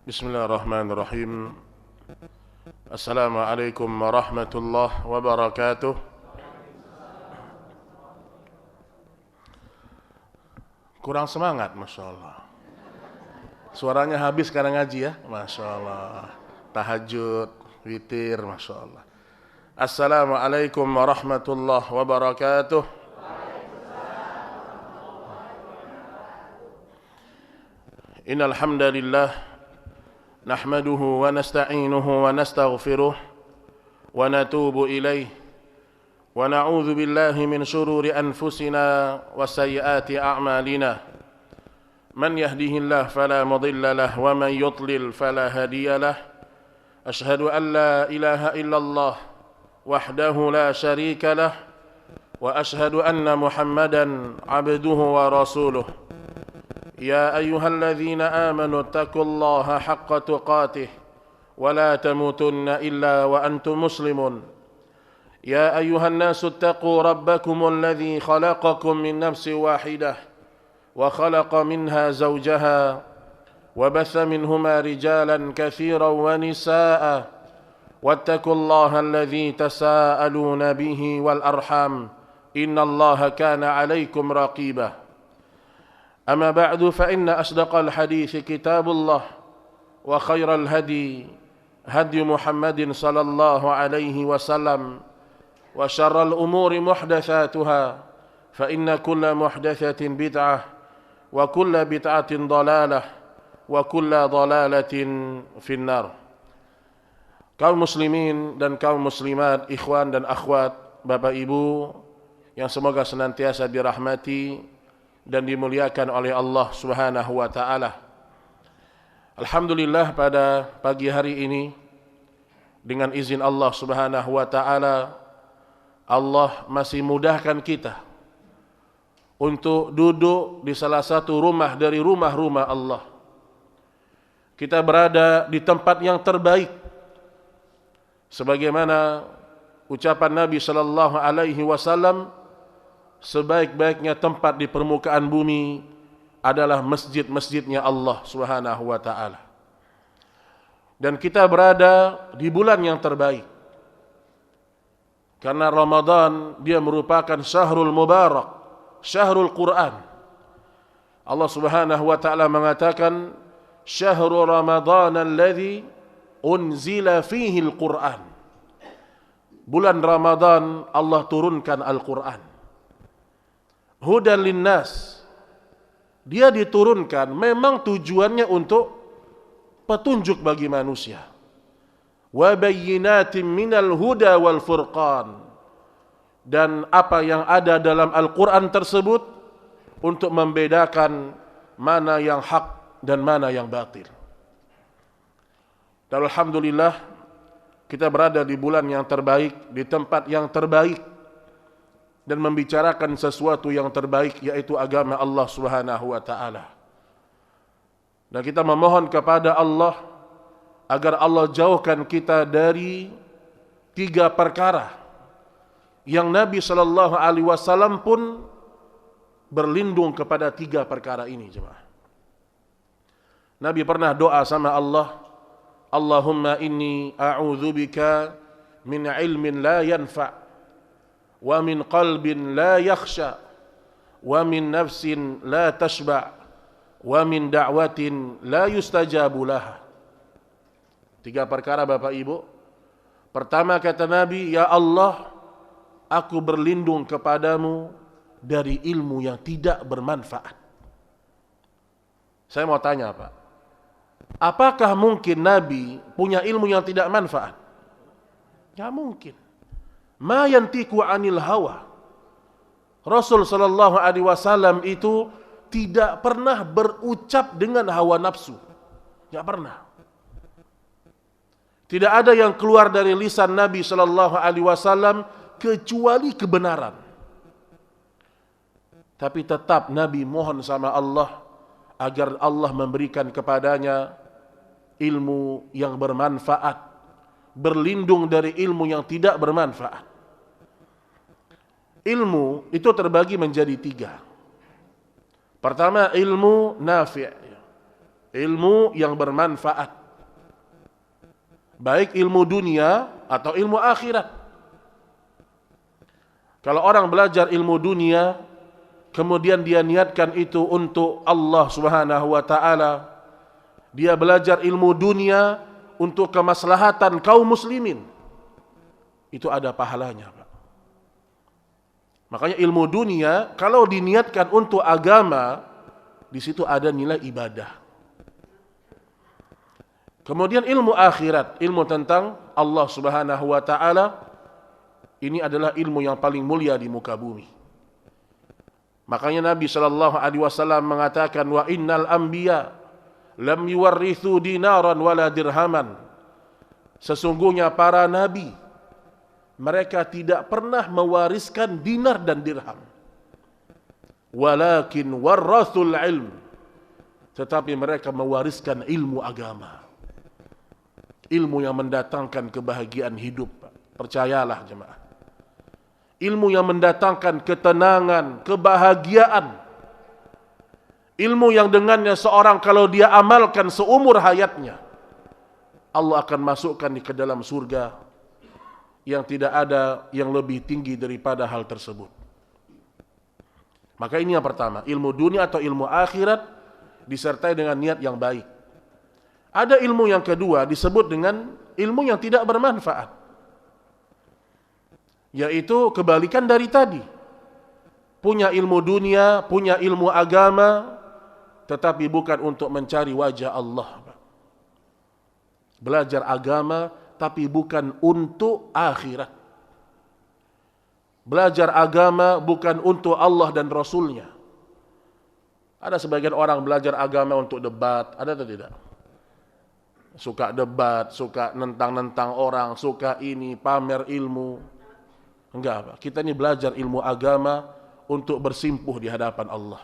Bismillahirrahmanirrahim. Assalamualaikum warahmatullahi wabarakatuh. Kurang semangat, Masya Allah. Suaranya habis karena ngaji ya, Masya Allah. Tahajud, witir, Masya Allah. Assalamualaikum warahmatullahi wabarakatuh. Innal hamdalillah نحمده ونستعينه ونستغفره ونتوب إليه ونعوذ بالله من شرور أنفسنا وسيئات أعمالنا من يهده الله فلا مضل له ومن يضلل فلا هادي له أشهد أن لا إله إلا الله وحده لا شريك له وأشهد أن محمدا عبده ورسوله يا أيها الذين آمنوا اتقوا الله حق تقاته ولا تموتن إلا وأنتم مسلمون يا أيها الناس اتقوا ربكم الذي خلقكم من نفس واحدة وخلق منها زوجها وبث منهما رجالا كثيرا ونساء واتقوا الله الذي تساءلون به والأرحام إن الله كان عليكم رقيبا أما بعد فإن أصدق الحديث كتاب الله وخير الهدي هدي محمد صلى الله عليه وسلم وشر الأمور محدثاتها فإن كل محدثة بدعة وكل بدعة ضلالة وكل ضلالة في النار. Kaum muslimin dan kaum muslimat, ikhwan dan akhwat, Bapak Ibu yang semoga senantiasa dirahmati dan dimuliakan oleh Allah Subhanahu wa taala. Alhamdulillah, pada pagi hari ini dengan izin Allah Subhanahu wa taala, Allah masih mudahkan kita untuk duduk di salah satu rumah dari rumah-rumah Allah. Kita berada di tempat yang terbaik, sebagaimana ucapan Nabi sallallahu alaihi wasallam, sebaik-baiknya tempat di permukaan bumi adalah masjid-masjidnya Allah Subhanahu wa taala. Dan kita berada di bulan yang terbaik. Karena Ramadan dia merupakan syahrul mubarak, syahrul Quran. Allah Subhanahu wa taala mengatakan, "Syahrul Ramadan alladzi unzila fihi al-Quran." Bulan Ramadan Allah turunkan Al-Quran. Hudan linnas, dia diturunkan memang tujuannya untuk petunjuk bagi manusia. Wa bayyinatin minal huda wal furqan, dan apa yang ada dalam Al-Quran tersebut untuk membedakan mana yang hak dan mana yang batil. Dan alhamdulillah kita berada di bulan yang terbaik, di tempat yang terbaik, dan membicarakan sesuatu yang terbaik, yaitu agama Allah Subhanahu wa taala. Dan kita memohon kepada Allah agar Allah jauhkan kita dari 3 perkara yang Nabi sallallahu alaihi wasallam pun berlindung kepada 3 perkara ini, jemaah. Nabi pernah doa sama Allah, Allahumma inni a'udzubika min ilmin la yanfa' wa min qalbin la yakhsha wa min nafsin la tashba' wa min da'watin la yustajabu laha. 3 perkara, Bapak Ibu. Pertama kata Nabi, ya Allah, aku berlindung kepadamu dari ilmu yang tidak bermanfaat. Saya mau tanya, Pak, apakah mungkin Nabi punya ilmu yang tidak manfaat? Ya mungkin. Ma yantiqu anil hawa. Rasul sallallahu alaihi wasallam itu tidak pernah berucap dengan hawa nafsu. Tidak pernah. Tidak ada yang keluar dari lisan Nabi sallallahu alaihi wasallam kecuali kebenaran. Tapi tetap Nabi mohon sama Allah agar Allah memberikan kepadanya ilmu yang bermanfaat, berlindung dari ilmu yang tidak bermanfaat. Ilmu itu terbagi menjadi 3. Pertama, ilmu nafi', ilmu yang bermanfaat, baik ilmu dunia atau ilmu akhirat. Kalau orang belajar ilmu dunia, kemudian dia niatkan itu untuk Allah Subhanahu wa taala, dia belajar ilmu dunia untuk kemaslahatan kaum muslimin, itu ada pahalanya, Pak. Makanya ilmu dunia kalau diniatkan untuk agama, di situ ada nilai ibadah. Kemudian ilmu akhirat, ilmu tentang Allah Subhanahu wa taala, ini adalah ilmu yang paling mulia di muka bumi. Makanya Nabi sallallahu alaihi wasallam mengatakan, wa innal anbiya lam yuwarrithu dinaran wala dirhaman. Sesungguhnya para nabi, mereka tidak pernah mewariskan dinar dan dirham. Walakin warrathul ilm, tetapi mereka mewariskan ilmu agama, ilmu yang mendatangkan kebahagiaan hidup. Percayalah jemaah, ilmu yang mendatangkan ketenangan, kebahagiaan, ilmu yang dengannya seorang kalau dia amalkan seumur hayatnya, Allah akan masukkan ke dalam surga yang tidak ada yang lebih tinggi daripada hal tersebut. Maka ini yang pertama, ilmu dunia atau ilmu akhirat disertai dengan niat yang baik. Ada ilmu yang kedua disebut dengan ilmu yang tidak bermanfaat, yaitu kebalikan dari tadi. Punya ilmu dunia, punya ilmu agama, tetapi bukan untuk mencari wajah Allah. Belajar agama tapi bukan untuk akhirat. Belajar agama bukan untuk Allah dan Rasulnya. Ada sebagian orang belajar agama untuk debat, ada atau tidak? Suka debat, suka nentang-nentang orang, suka ini, pamer ilmu. Enggak, Pak. Kita ini belajar ilmu agama untuk bersimpuh di hadapan Allah.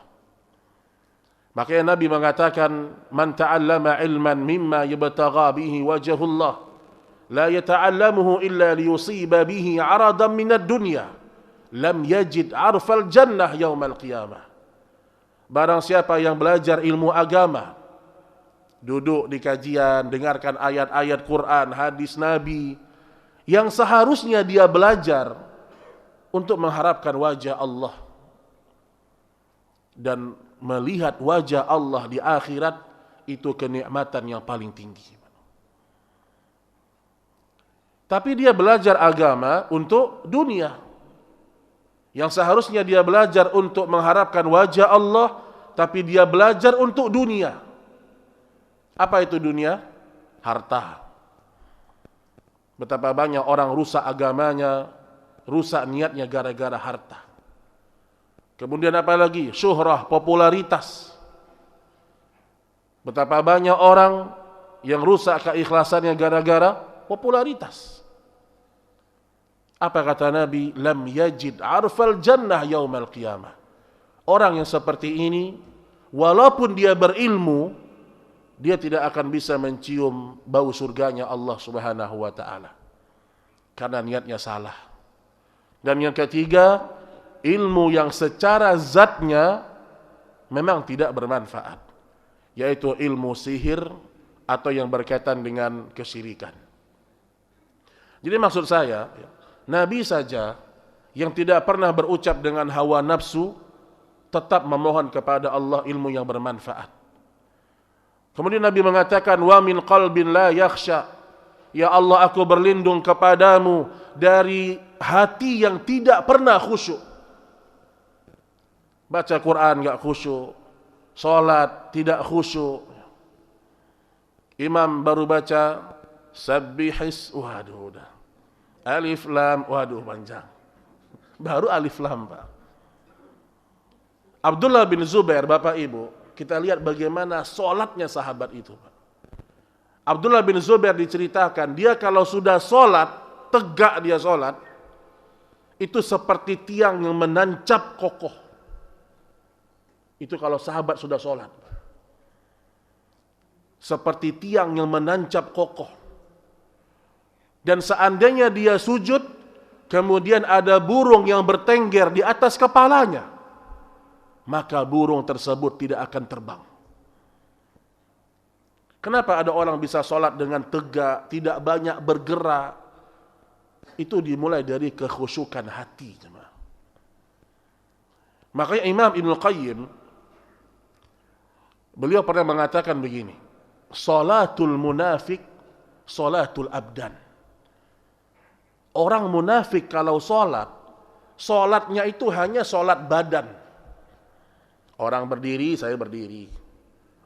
Makanya Nabi mengatakan, man ta'allama ilman mimma yabtagha bihi wajhullah, la yata'allamuhu illa liyusiba bihi 'aradan minad dunya, lam yajid 'arfal jannah yaumal qiyamah. Barang siapa yang belajar ilmu agama, duduk di kajian, dengarkan ayat-ayat Quran, hadis Nabi, yang seharusnya dia belajar untuk mengharapkan wajah Allah dan melihat wajah Allah di akhirat, itu kenikmatan yang paling tinggi. Tapi dia belajar agama untuk dunia, yang seharusnya dia belajar untuk mengharapkan wajah Allah, tapi dia belajar untuk dunia. Apa itu dunia? Harta. Betapa banyak orang rusak agamanya, rusak niatnya gara-gara harta. Kemudian apa lagi? Syuhrah, popularitas. Betapa banyak orang yang rusak keikhlasannya gara-gara popularitas. Apa kata Nabi? Lam yajid arfal jannah yaumal qiyamah. Orang yang seperti ini, walaupun dia berilmu, dia tidak akan bisa mencium bau surganya Allah Subhanahu wa taala, karena niatnya salah. Dan yang ketiga, ilmu yang secara zatnya memang tidak bermanfaat, yaitu ilmu sihir atau yang berkaitan dengan kesyirikan. Jadi maksud saya, Nabi saja yang tidak pernah berucap dengan hawa nafsu tetap memohon kepada Allah ilmu yang bermanfaat. Kemudian Nabi mengatakan, wa min qalbin la yakhsha, ya Allah, aku berlindung kepadamu dari hati yang tidak pernah khusyuk. Baca Quran enggak khusyuk, salat tidak khusyuk. Imam baru baca sabbihis, waduh udah. Alif lam, waduh panjang. Baru alif lam, Pak. Abdullah bin Zubair, Bapak Ibu, kita lihat bagaimana solatnya sahabat itu, Pak. Abdullah bin Zubair diceritakan, dia kalau sudah solat, tegak dia solat, itu seperti tiang yang menancap kokoh. Itu kalau sahabat sudah solat, seperti tiang yang menancap kokoh. Dan seandainya dia sujud, kemudian ada burung yang bertengger di atas kepalanya, maka burung tersebut tidak akan terbang. Kenapa ada orang bisa sholat dengan tegak, tidak banyak bergerak? Itu dimulai dari kekhusyukan hati. Makanya Imam Ibnul Qayyim, beliau pernah mengatakan begini, salatul munafik, salatul abdan. Orang munafik kalau sholat, sholatnya itu hanya sholat badan. Orang berdiri, saya berdiri.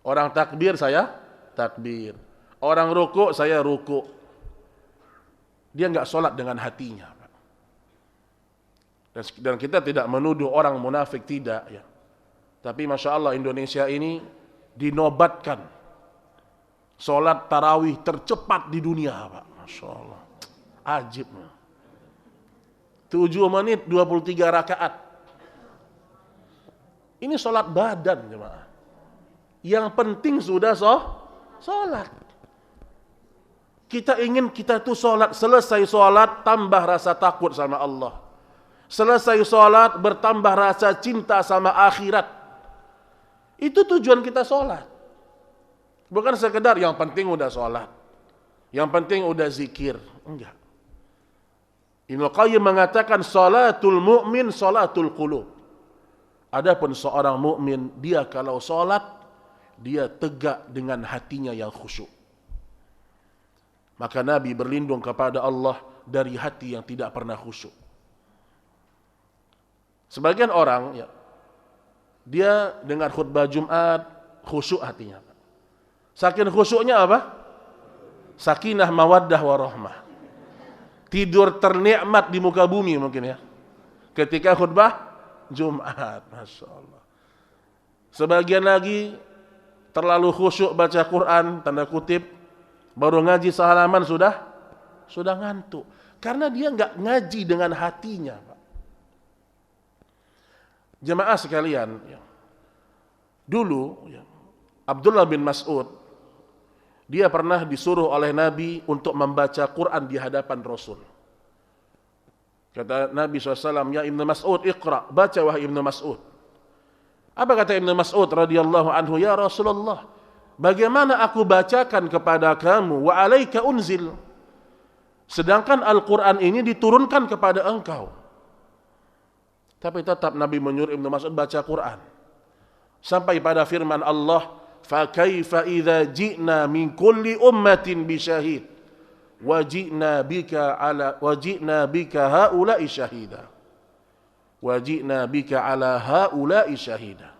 Orang takbir, saya takbir. Orang ruku, saya ruku. Dia enggak sholat dengan hatinya. Dan kita tidak menuduh orang munafik, tidak ya. Tapi Masya Allah Indonesia ini dinobatkan sholat tarawih tercepat di dunia, Pak. Masya Allah. Ajib. 7 menit 23 rakaat. Ini sholat badan, jemaah. Yang penting sudah sholat. Kita ingin kita tuh sholat, selesai sholat tambah rasa takut sama Allah. Selesai sholat bertambah rasa cinta sama akhirat. Itu tujuan kita sholat. Bukan sekedar yang penting udah sholat, yang penting udah zikir. Enggak. Ibnu Qayyim mengatakan sholatul mu'min sholatul qulub. Adapun seorang mukmin, dia kalau sholat, dia tegak dengan hatinya yang khusyuk. Maka Nabi berlindung kepada Allah dari hati yang tidak pernah khusyuk. Sebagian orang, ya, dia dengar khutbah Jumat, khusyuk hatinya. Saking khusyuknya apa? Sakinah, mawaddah, warahmah. Tidur ternikmat di muka bumi mungkin ya. Ketika khutbah Jumat, Masya Allah. Sebagian lagi terlalu khusyuk baca Quran, tanda kutip, baru ngaji sehalaman sudah ngantuk. Karena dia enggak ngaji dengan hatinya, Pak. Jemaah sekalian, ya. Dulu ya, Abdullah bin Mas'ud, dia pernah disuruh oleh Nabi untuk membaca Quran di hadapan Rasul. Kata Nabi SAW, ya Ibnu Mas'ud, iqra, baca wahai Ibnu Mas'ud. Apa kata Ibnu Mas'ud radhiyallahu anhu, ya Rasulullah, bagaimana aku bacakan kepada kamu, wa alaika unzil, sedangkan Al-Quran ini diturunkan kepada engkau. Tapi tetap Nabi menyuruh Ibnu Mas'ud baca Quran. Sampai pada firman Allah, fa kaifa idza ji'na min kulli ummatin bi syahid wa ji'na bika haula'i syahida. Wa ji'na bika ala haula'i syahida.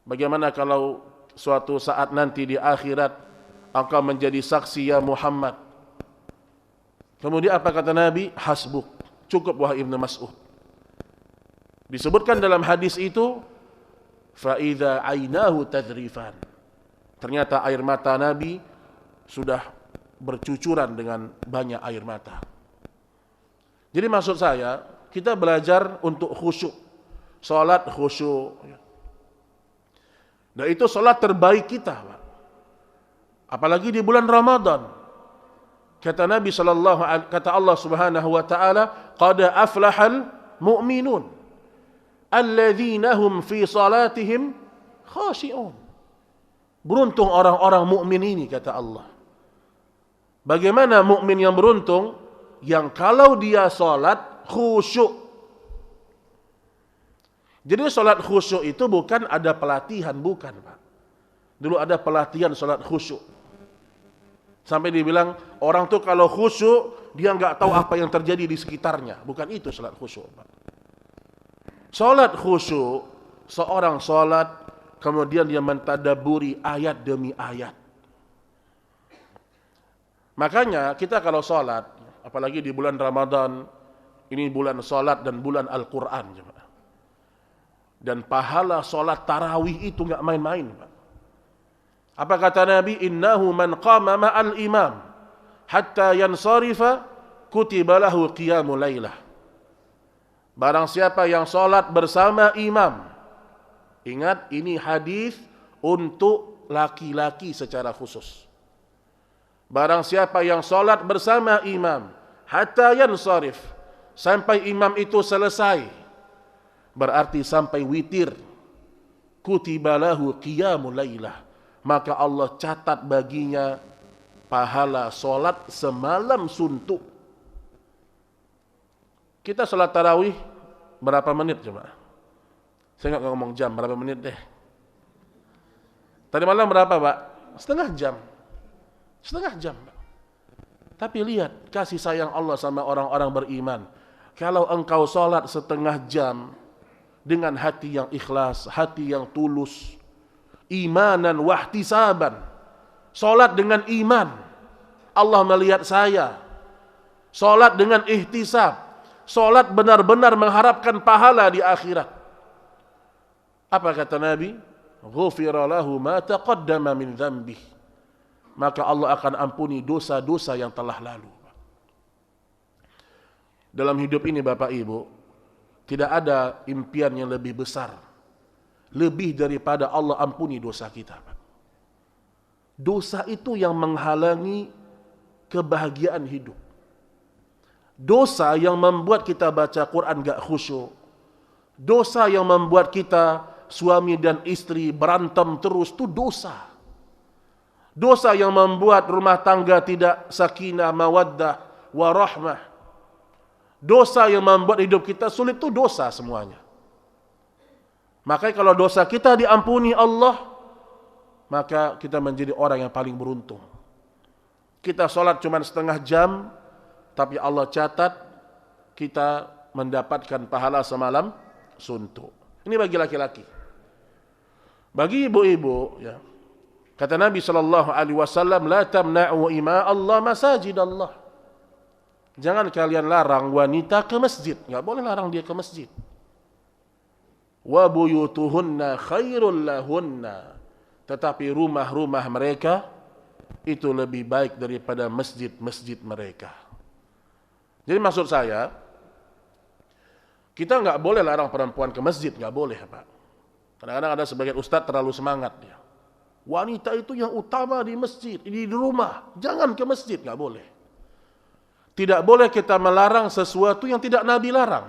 Bagaimana kalau suatu saat nanti di akhirat engkau menjadi saksi ya Muhammad? Kemudian apa kata Nabi? Hasbuk, cukup wahai Ibnu Mas'ud. Disebutkan dalam hadis itu, fa idza ainahu tadrifan. Ternyata air mata Nabi sudah bercucuran dengan banyak air mata. Jadi maksud saya, kita belajar untuk khusyuk. Salat khusyuk. Dan itu salat terbaik kita, Pak. Apalagi di bulan Ramadan. Kata Nabi kata Allah Subhanahu wa taala, qad aflahal mu'minun alladzina hum fi salatihim khashi'un. Beruntung orang-orang mukmin ini, kata Allah. Bagaimana mukmin yang beruntung? Yang kalau dia salat khusyuk. Jadi salat khusyuk itu bukan ada pelatihan, bukan, Pak. Dulu ada pelatihan salat khusyuk. Sampai dibilang orang tuh kalau khusyuk dia enggak tahu apa yang terjadi di sekitarnya. Bukan itu salat khusyuk, Pak. Salat khusyuk, seorang salat kemudian dia mentadaburi ayat demi ayat. Makanya kita kalau salat, apalagi di bulan Ramadan, ini bulan salat dan bulan Al-Quran. Dan pahala salat tarawih itu enggak main-main, Pak. Apa kata Nabi? Innahu man qama ma'al imam hatta yansarifa kutiba lahu qiyamul lailah. Barang siapa yang salat bersama imam. Ingat, ini hadis untuk laki-laki secara khusus. Barang siapa yang salat bersama imam hatta yansarif, sampai imam itu selesai, berarti sampai witir, kutiba lahu qiyamul lailah, maka Allah catat baginya pahala solat semalam suntuk. Kita sholat tarawih berapa menit coba? Saya nggak ngomong jam, berapa menit deh. Tadi malam berapa Pak? Setengah jam. Setengah jam Pak. Tapi lihat kasih sayang Allah sama orang-orang beriman. Kalau engkau sholat setengah jam dengan hati yang ikhlas, hati yang tulus, imanan wahtisaban, sholat dengan iman, Allah melihat saya. Sholat dengan ihtisab, sholat benar-benar mengharapkan pahala di akhirat. Apa kata Nabi? Ghufira lahu ma taqaddama min dzambih. Maka Allah akan ampuni dosa-dosa yang telah lalu. Dalam hidup ini Bapak Ibu, tidak ada impian yang lebih besar, lebih daripada Allah ampuni dosa kita. Dosa itu yang menghalangi kebahagiaan hidup. Dosa yang membuat kita baca Quran gak khusyuk. Dosa yang membuat kita suami dan istri berantem terus, itu dosa. Dosa yang membuat rumah tangga tidak sakinah, mawaddah, warahmah. Dosa yang membuat hidup kita sulit, itu dosa semuanya. Makanya kalau dosa kita diampuni Allah, maka kita menjadi orang yang paling beruntung. Kita sholat cuma setengah jam, tapi Allah catat kita mendapatkan pahala semalam suntuk. Ini bagi laki-laki. Bagi ibu-ibu, ya, kata Nabi SAW, la tamna'u ima Allah masajid Allah. Jangan kalian larang wanita ke masjid. Enggak boleh larang dia ke masjid. Wa buyutuhunna khairul lahunna. Tetapi rumah-rumah mereka itu lebih baik daripada masjid-masjid mereka. Jadi maksud saya, kita enggak boleh larang perempuan ke masjid, enggak boleh, Pak. Kadang-kadang ada sebagian ustadz terlalu semangat dia. Wanita itu yang utama di masjid, di rumah. Jangan ke masjid, enggak boleh. Tidak boleh kita melarang sesuatu yang tidak Nabi larang.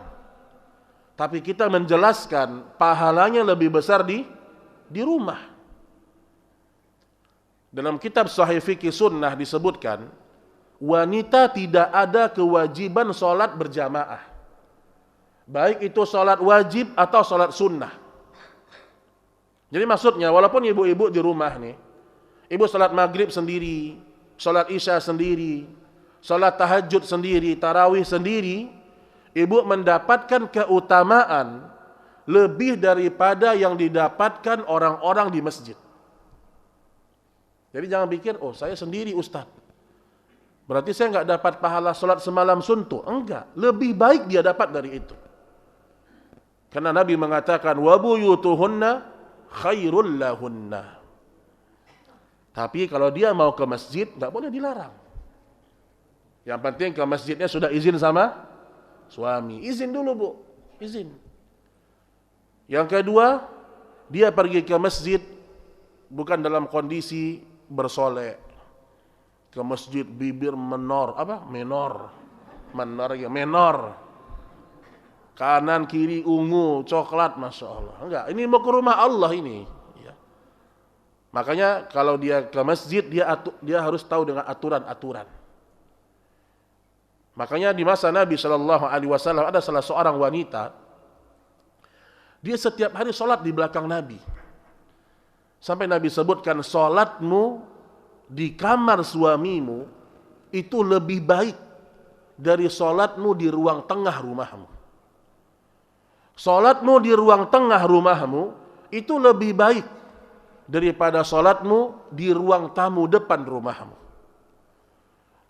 Tapi kita menjelaskan pahalanya lebih besar di rumah. Dalam kitab Sahih Fikih Sunnah disebutkan, wanita tidak ada kewajiban sholat berjamaah. Baik itu sholat wajib atau sholat sunnah. Jadi maksudnya, walaupun ibu-ibu di rumah nih, ibu sholat maghrib sendiri, sholat isya sendiri, sholat tahajud sendiri, tarawih sendiri, ibu mendapatkan keutamaan lebih daripada yang didapatkan orang-orang di masjid. Jadi jangan pikir, oh saya sendiri Ustaz, berarti saya nggak dapat pahala sholat semalam suntuk. Enggak, lebih baik dia dapat dari itu. Karena Nabi mengatakan, wa buyutuhunna khairul lahunna. Tapi kalau dia mau ke masjid, nggak boleh dilarang. Yang penting ke masjidnya sudah izin sama suami. Izin dulu Bu, izin. Yang kedua, dia pergi ke masjid bukan dalam kondisi bersolek. Ke masjid bibir menor, menor. Kanan kiri ungu, coklat, Masya Allah. Enggak, ini mau ke rumah Allah ini. Ya. Makanya kalau dia ke masjid, dia harus tahu dengan aturan-aturan. Makanya di masa Nabi SAW ada salah seorang wanita, dia setiap hari sholat di belakang Nabi. Sampai Nabi sebutkan, sholatmu di kamar suamimu itu lebih baik dari sholatmu di ruang tengah rumahmu. Sholatmu di ruang tengah rumahmu itu lebih baik daripada sholatmu di ruang tamu depan rumahmu.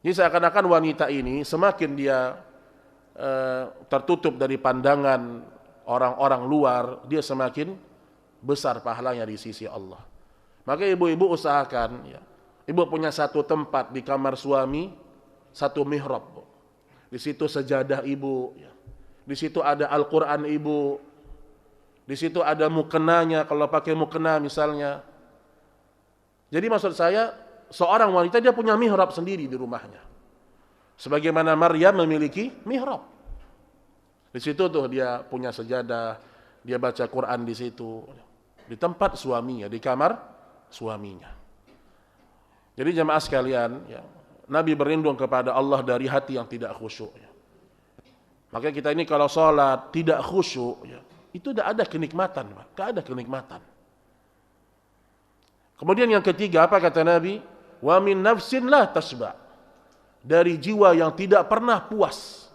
Jadi seakan-akan wanita ini semakin dia tertutup dari pandangan orang-orang luar, dia semakin besar pahalanya di sisi Allah. Maka ibu-ibu usahakan, ya, ibu punya satu tempat di kamar suami, satu mihrab. Di situ sejadah ibu, ya. Di situ ada Al-Quran ibu, di situ ada mukenanya kalau pakai mukena misalnya. Jadi maksud saya, seorang wanita dia punya mihrab sendiri di rumahnya. Sebagaimana Maryam memiliki mihrab. Di situ tuh dia punya sejadah, dia baca Quran di situ. Di tempat suaminya, di kamar suaminya. Jadi jemaah sekalian, ya, Nabi berlindung kepada Allah dari hati yang tidak khusyuk. Ya. Makanya kita ini kalau sholat tidak khusyuk, ya, itu tidak ada kenikmatan, tidak ada kenikmatan. Kemudian yang ketiga, apa kata Nabi? Wa min nafsin la tasba. Dari jiwa yang tidak pernah puas.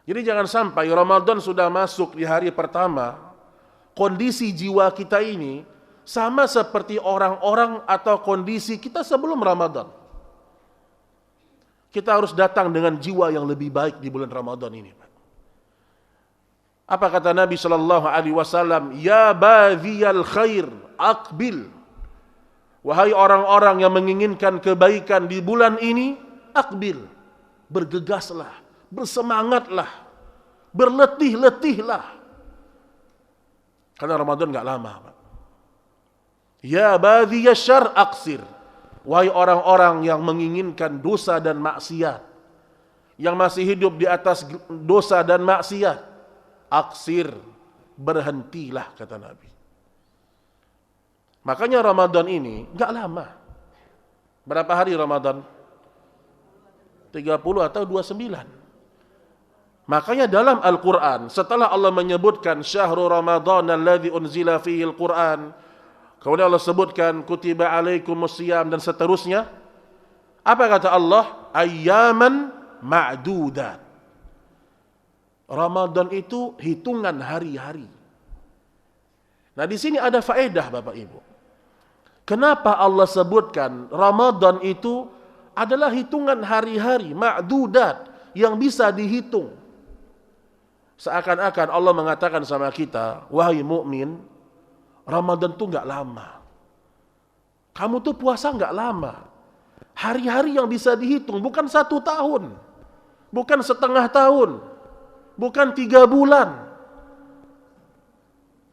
Jadi jangan sampai Ramadan sudah masuk di hari pertama, kondisi jiwa kita ini sama seperti orang-orang atau kondisi kita sebelum Ramadan. Kita harus datang dengan jiwa yang lebih baik di bulan Ramadan ini. Apa kata Nabi sallallahu alaihi wasallam? Ya baghiyal khair, aqbil. Wahai orang-orang yang menginginkan kebaikan di bulan ini, aqbil. Bergegaslah, bersemangatlah, berletih-letihlah. Karena Ramadan enggak lama, Pak. Ya baghiyal syarr, aqsir. Wahai orang-orang yang menginginkan dosa dan maksiat, yang masih hidup di atas dosa dan maksiat, aksir, berhentilah, kata Nabi. Makanya Ramadan ini enggak lama. Berapa hari Ramadan? 30 atau 29. Makanya dalam Al-Quran, setelah Allah menyebutkan syahrul Ramadan alladzi unzila fihi Al-Quran, kemudian Allah sebutkan kutiba alaikumusiyam dan seterusnya. Apa kata Allah? Ayyaman ma'dudat. Ramadan itu hitungan hari-hari. Nah, di sini ada faedah Bapak Ibu. Kenapa Allah sebutkan Ramadan itu adalah hitungan hari-hari, ma'dudat, yang bisa dihitung. Seakan-akan Allah mengatakan sama kita, wahai mukmin, Ramadan tuh enggak lama. Kamu tuh puasa enggak lama. Hari-hari yang bisa dihitung, bukan 1 tahun, bukan setengah tahun, bukan 3 bulan.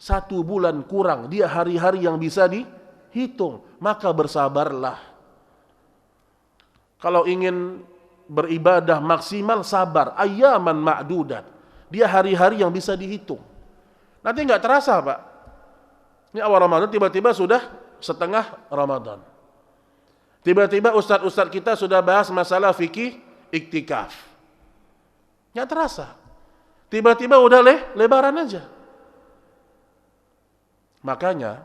1 bulan kurang, dia hari-hari yang bisa dihitung. Maka bersabarlah. Kalau ingin beribadah maksimal, sabar. Ayyaman ma'dudat. Dia hari-hari yang bisa dihitung. Nanti enggak terasa, Pak. Ini awal Ramadan, tiba-tiba sudah setengah Ramadan. Tiba-tiba ustadz-ustadz kita sudah bahas masalah fikih iktikaf. Nggak terasa. Tiba-tiba udah lebaran aja. Makanya,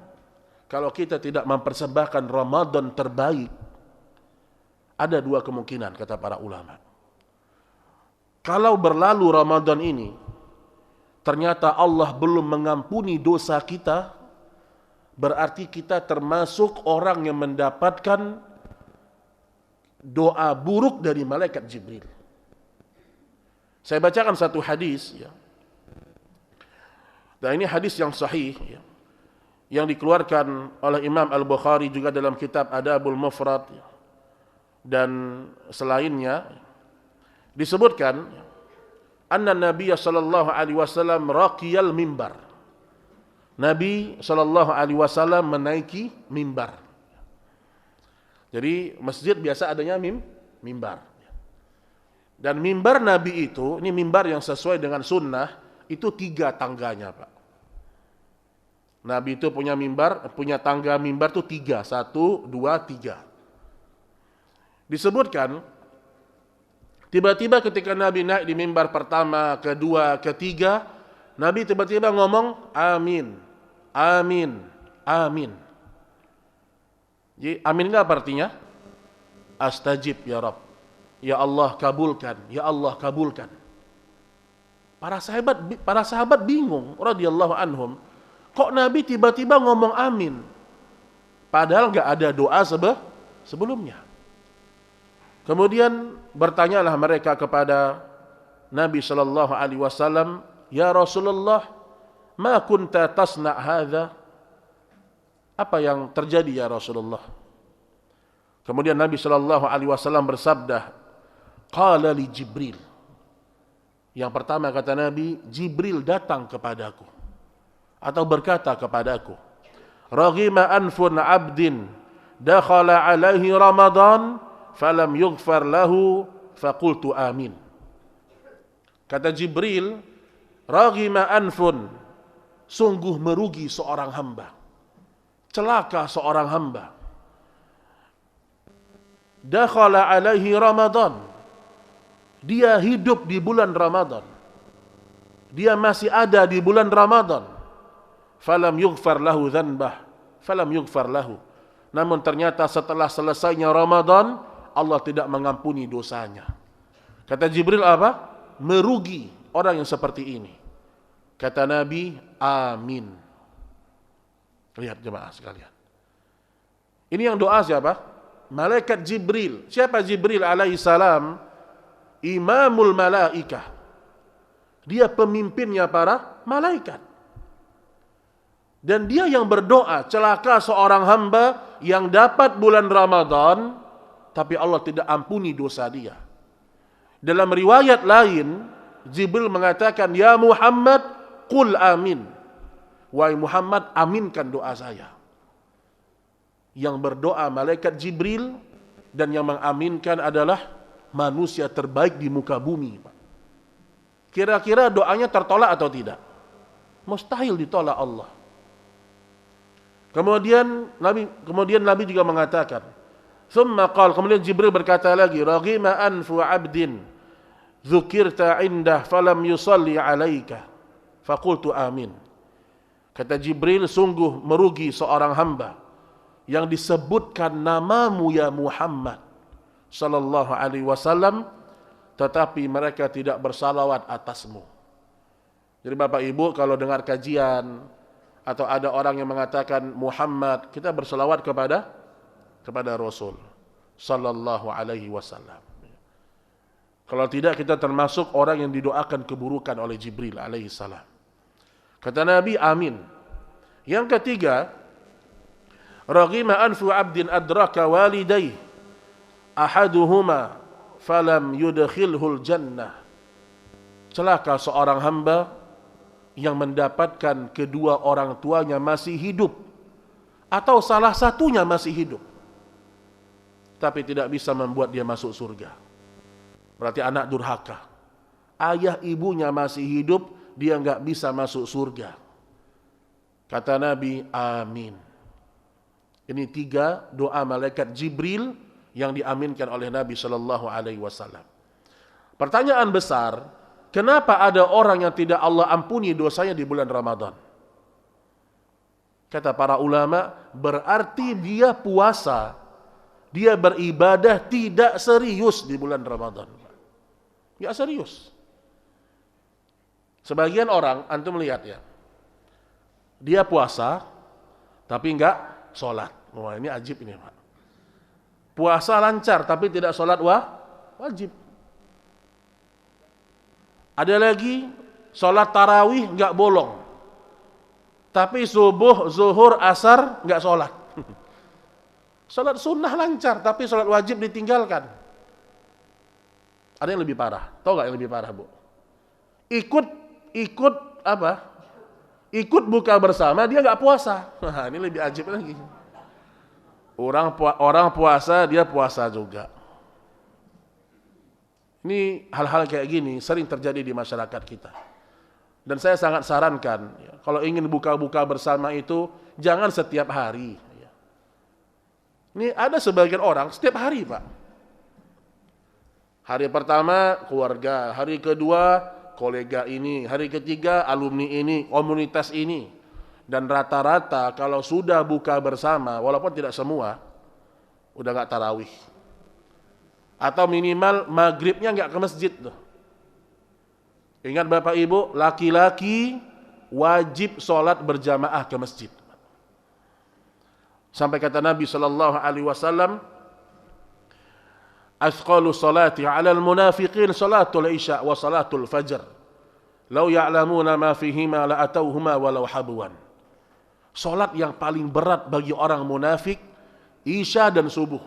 kalau kita tidak mempersembahkan Ramadan terbaik, ada 2 kemungkinan, kata para ulama. Kalau berlalu Ramadan ini, ternyata Allah belum mengampuni dosa kita, berarti kita termasuk orang yang mendapatkan doa buruk dari malaikat Jibril. Saya bacakan satu hadis, ya. Dan ini hadis yang sahih, ya, yang dikeluarkan oleh Imam Al-Bukhari juga dalam kitab Adabul Mufrad, ya, dan selainnya. Disebutkan anna Nabi sallallahu alaihi wasallam raqiyal mimbar. Nabi sallallahu alaihi wasallam menaiki mimbar. Jadi masjid biasa adanya mimbar. Dan mimbar Nabi itu, ini mimbar yang sesuai dengan sunnah, itu 3 tangganya, Pak. Nabi itu punya mimbar, punya tangga mimbar itu 3, 1, 2, 3. Disebutkan, tiba-tiba ketika Nabi naik di mimbar pertama, kedua, ketiga, Nabi tiba-tiba ngomong, amin, amin, amin. Jadi, amin ini apa artinya? Astajib ya Rabb. Ya Allah kabulkan, ya Allah kabulkan. Para sahabat bingung radhiyallahu anhum. Kok Nabi tiba-tiba ngomong amin? Padahal enggak ada doa sebelumnya. Kemudian bertanyalah mereka kepada Nabi sallallahu alaihi wasallam, "Ya Rasulullah, ma kunta tasna' hadza?" Apa yang terjadi ya Rasulullah? Kemudian Nabi sallallahu alaihi wasallam bersabda, "Qala li Jibril." Yang pertama kata Nabi, Jibril datang kepadaku atau berkata kepadaku, "Raghima anfun 'abdin dakhala 'alaihi Ramadan falam yughfar lahu faqultu amin." Kata Jibril, "Raghima anfun," sungguh merugi seorang hamba. celaka seorang hamba. Dakhala alaihi Ramadan. Dia hidup di bulan Ramadan. Dia masih ada di bulan Ramadan. Falam yughfar lahu dhanbah. Falam yughfar lahu. Namun ternyata setelah selesainya Ramadan, Allah tidak mengampuni dosanya. Kata Jibril apa? Merugi orang yang seperti ini. Kata Nabi, amin. Lihat jemaah sekalian. Ini yang doa siapa? Malaikat Jibril. Siapa Jibril alaihi salam? Imamul malaikah. Dia pemimpinnya para malaikat. Dan dia yang berdoa, celaka seorang hamba yang dapat bulan Ramadan, tapi Allah tidak ampuni dosa dia. Dalam riwayat lain, Jibril mengatakan, ya Muhammad, qul amin. Wahai Muhammad, aminkan doa saya. Yang berdoa malaikat Jibril, dan yang mengaminkan adalah manusia terbaik di muka bumi. Kira-kira doanya tertolak atau tidak? Mustahil ditolak Allah. Kemudian Nabi juga mengatakan, thumma qala, kemudian Jibril berkata lagi, raghima anfu 'abdin dzukirta 'indah falam yusalli 'alaika faqultu amin. Kata Jibril, sungguh merugi seorang hamba yang disebutkan namamu ya Muhammad sallallahu alaihi wasallam, tetapi mereka tidak bersalawat atasmu. Jadi Bapak Ibu kalau dengar kajian atau ada orang yang mengatakan Muhammad, kita bersalawat kepada Rasul sallallahu alaihi wasallam. Kalau tidak, kita termasuk orang yang didoakan keburukan oleh Jibril alaihi salam. Kata Nabi, amin. Yang ketiga, raghima anfu 'abdin adraka walidayhi ahaduhuma falam yudkhilhul jannah. Celaka seorang hamba yang mendapatkan kedua orang tuanya masih hidup, atau salah satunya masih hidup, tapi tidak bisa membuat dia masuk surga. Berarti anak durhaka. Ayah ibunya masih hidup, dia enggak bisa masuk surga. Kata Nabi, amin. Ini 3 doa malaikat Jibril yang diaminkan oleh Nabi sallallahu alaihi wasallam. Pertanyaan besar, kenapa ada orang yang tidak Allah ampuni dosanya di bulan Ramadan? Kata para ulama, berarti dia puasa, dia beribadah tidak serius di bulan Ramadan. Enggak serius. Sebagian orang, antum lihat ya, dia puasa tapi enggak sholat. Wah, ini ajib ini Pak. Puasa lancar tapi tidak sholat wajib. Ada lagi sholat tarawih enggak bolong, tapi subuh, zuhur, asar enggak sholat. Sholat sunnah lancar tapi sholat wajib ditinggalkan. Ada yang lebih parah. Tahu enggak yang lebih parah, Bu? Ikut apa? Ikut buka bersama, dia enggak puasa. Nah, ini lebih ajib lagi. Orang puasa, dia puasa juga. Ini hal-hal kayak gini sering terjadi di masyarakat kita. Dan saya sangat sarankan, ya, kalau ingin buka-buka bersama itu, jangan setiap hari. Ya. Ini ada sebagian orang setiap hari, Pak. Hari pertama, keluarga. Hari kedua, kolega ini. Hari ketiga, alumni ini, komunitas ini. Dan rata-rata kalau sudah buka bersama, walaupun tidak semua, udah gak tarawih. Atau minimal maghribnya gak ke masjid tuh. Ingat Bapak Ibu, laki-laki wajib sholat berjamaah ke masjid. Sampai kata Nabi SAW, Asqalu salati ala al-munafiqin salatul isya wa salatul fajr. Lau ya'lamuna ma fihima la atauhuma walau habuan. Salat yang paling berat bagi orang munafik, isya dan subuh.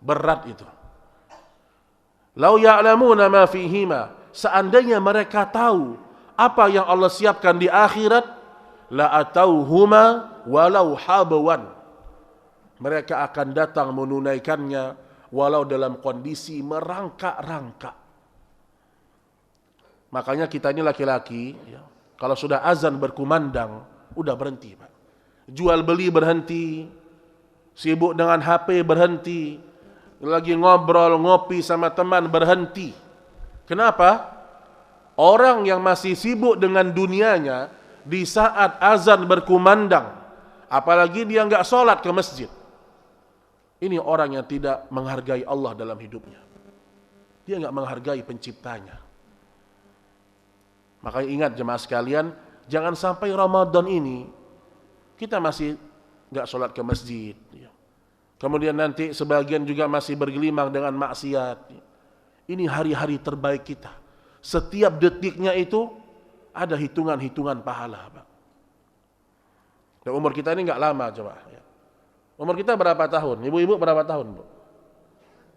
Berat itu. Lau ya'lamuna ma fihima, seandainya mereka tahu apa yang Allah siapkan di akhirat, la atauhuma walau habuan. Mereka akan datang menunaikannya walau dalam kondisi merangkak-rangkak. Makanya kita ini laki-laki, ya, kalau sudah azan berkumandang, udah berhenti, Pak. jual beli berhenti, sibuk dengan HP berhenti, lagi ngobrol, ngopi sama teman berhenti. Kenapa? Orang yang masih sibuk dengan dunianya di saat azan berkumandang, apalagi dia nggak sholat ke masjid, ini orang yang tidak menghargai Allah dalam hidupnya. Dia nggak menghargai penciptanya. Makanya ingat jemaah sekalian, jangan sampai Ramadan ini kita masih nggak sholat ke masjid. Kemudian nanti sebagian juga masih bergelimang dengan maksiat. Ini hari-hari terbaik kita. Setiap detiknya itu ada hitungan-hitungan pahala, Pak. Dan umur kita ini nggak lama, coba. Umur kita berapa tahun? Ibu-ibu berapa tahun, Bu?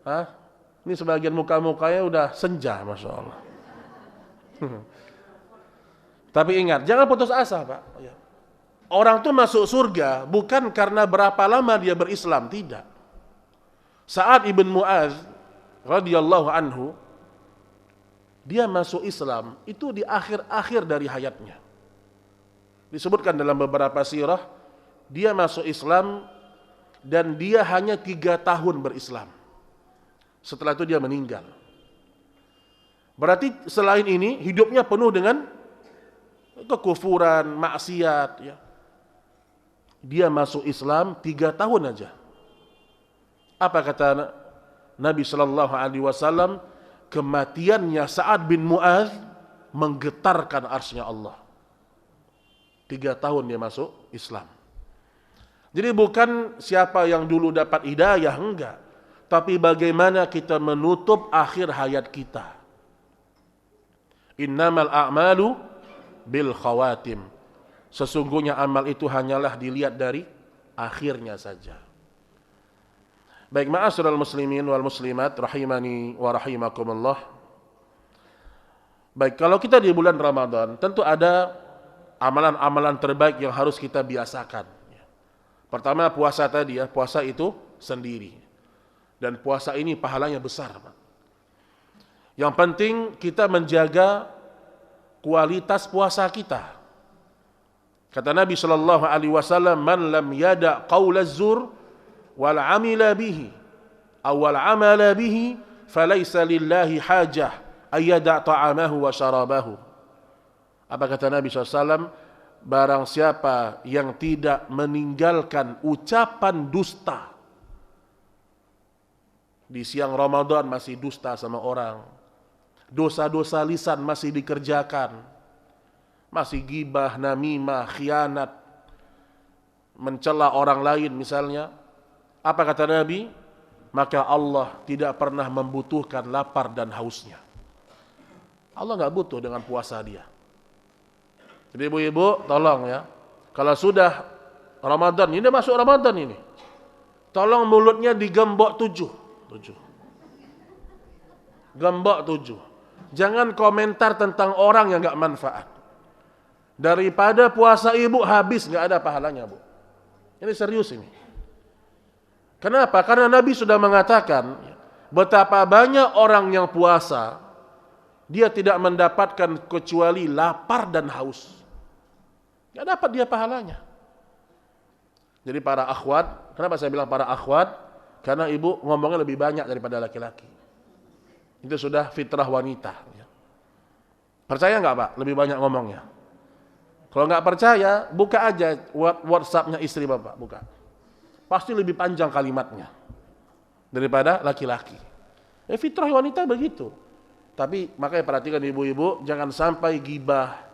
Hah? Ini sebagian muka-mukanya udah senja, Masya Allah. Tapi ingat, jangan putus asa, Pak. Orang tuh masuk surga bukan karena berapa lama dia berislam, tidak. Sa'ad ibn Mu'adz radhiyallahu anhu, dia masuk Islam itu di akhir-akhir dari hayatnya. Disebutkan dalam beberapa sirah, dia masuk Islam dan dia hanya 3 tahun berislam. Setelah itu dia meninggal. Berarti selain ini hidupnya penuh dengan kekufuran, maksiat. Ya. Dia masuk Islam 3 tahun aja. Apa kata Nabi Shallallahu Alaihi Wasallam? Kematiannya Sa'ad bin Mu'adz menggetarkan arsy-Nya Allah. 3 tahun dia masuk Islam. Jadi bukan siapa yang dulu dapat hidayah, enggak. Tapi bagaimana kita menutup akhir hayat kita. Innamal a'malu bil khawatim. Sesungguhnya amal itu hanyalah dilihat dari akhirnya saja. Baik, ma'asyiral muslimin wal muslimat rahimani wa rahimakumullah. Baik, kalau kita di bulan Ramadan, tentu ada amalan-amalan terbaik yang harus kita biasakan. Pertama, puasa tadi ya, puasa itu sendiri. Dan puasa ini pahalanya besar, Pak. Yang penting kita menjaga kualitas puasa kita. Kata Nabi sallallahu alaihi wasallam, "Man lam yada qaulaz zur wal amila bihi aw wal amala bihi falaysa lillahi hajah ayyada ta'amahu wa syarabahu." Apa kata Nabi SAW? Barang siapa yang tidak meninggalkan ucapan dusta, di siang Ramadan masih dusta sama orang, dosa-dosa lisan masih dikerjakan, masih gibah, namimah, khianat, mencela orang lain misalnya, apa kata Nabi? Maka Allah tidak pernah membutuhkan lapar dan hausnya. Allah nggak butuh dengan puasa dia. Jadi ibu-ibu tolong ya, kalau sudah Ramadan, ini masuk Ramadan ini, tolong mulutnya digembok 7. Gembok 7. Jangan komentar tentang orang yang nggak manfaat. Daripada puasa ibu habis nggak ada pahalanya, Bu. Ini serius ini. Kenapa? Karena Nabi sudah mengatakan betapa banyak orang yang puasa dia tidak mendapatkan kecuali lapar dan haus. Nggak dapat dia pahalanya. Jadi para akhwat, kenapa saya bilang para akhwat? Karena ibu ngomongnya lebih banyak daripada laki-laki. Itu sudah fitrah wanita. Percaya nggak, Pak? Lebih banyak ngomongnya. Kalau nggak percaya, buka aja WhatsApp-nya istri Bapak, buka. Pasti lebih panjang kalimatnya daripada laki-laki. Fitrah wanita begitu. Tapi makanya perhatikan ibu-ibu, jangan sampai gibah.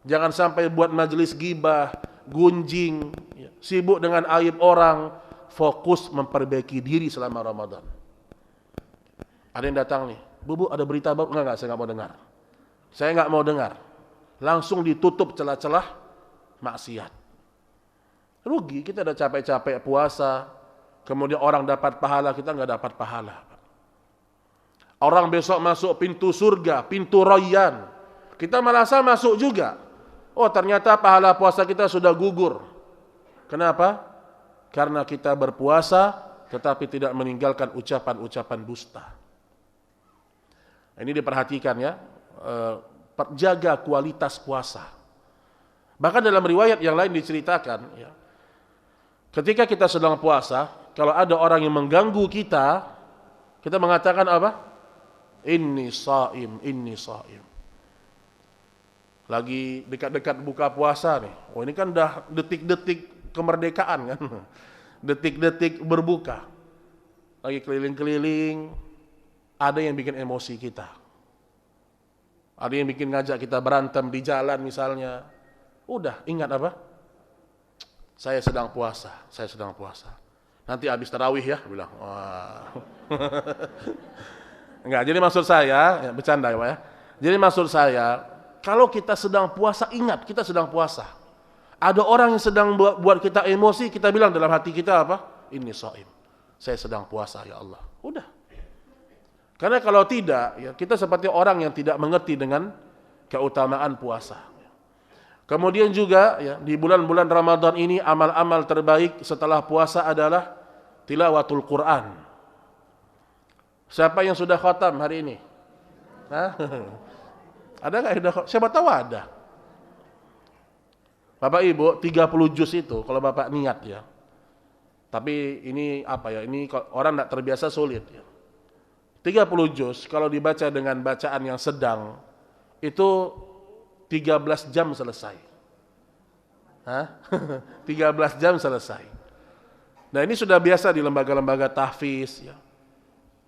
Jangan sampai buat majelis gibah, gunjing, sibuk dengan aib orang, fokus memperbaiki diri selama Ramadan. Ada yang datang nih, Bu, ada berita baru? Enggak, saya nggak mau dengar. Saya nggak mau dengar. Langsung ditutup celah-celah maksiat. Rugi, kita udah capek-capek puasa, kemudian orang dapat pahala, kita nggak dapat pahala. Orang besok masuk pintu surga, pintu Rayyan, kita merasa masuk juga. Oh, ternyata pahala puasa kita sudah gugur. Kenapa? Karena kita berpuasa tetapi tidak meninggalkan ucapan-ucapan dusta. Ini diperhatikan ya, jaga kualitas puasa. Bahkan dalam riwayat yang lain diceritakan ya, Ketika kita sedang puasa, kalau ada orang yang mengganggu kita, kita mengatakan apa? Inni shaim, inni shaim. Lagi dekat-dekat buka puasa nih. Oh, ini kan dah detik-detik kemerdekaan kan. Detik-detik berbuka. Lagi keliling-keliling, ada yang bikin emosi kita. Ada yang bikin ngajak kita berantem di jalan misalnya. Udah, ingat apa? Saya sedang puasa, saya sedang puasa. Nanti habis tarawih ya, bilang. Wah. Enggak, jadi maksud saya, ya, bercanda ya Pak ya. Jadi maksud saya, kalau kita sedang puasa, ingat kita sedang puasa. Ada orang yang sedang buat kita emosi, kita bilang dalam hati kita apa? Inni shaim. Saya sedang puasa ya Allah. Udah. Karena kalau tidak, ya, kita seperti orang yang tidak mengerti dengan keutamaan puasa. Kemudian juga ya, di bulan-bulan Ramadan ini amal-amal terbaik setelah puasa adalah tilawatul Quran. Siapa yang sudah khatam hari ini? Hah? Ada nggak yang sudah khatam? Siapa tahu ada. Bapak Ibu, 30 juz itu kalau Bapak niat ya. Tapi ini apa ya? Ini orang tidak terbiasa sulit ya. 30 juz kalau dibaca dengan bacaan yang sedang itu 13 jam selesai. Hah? 13 jam selesai. Nah, ini sudah biasa di lembaga-lembaga tahfiz ya.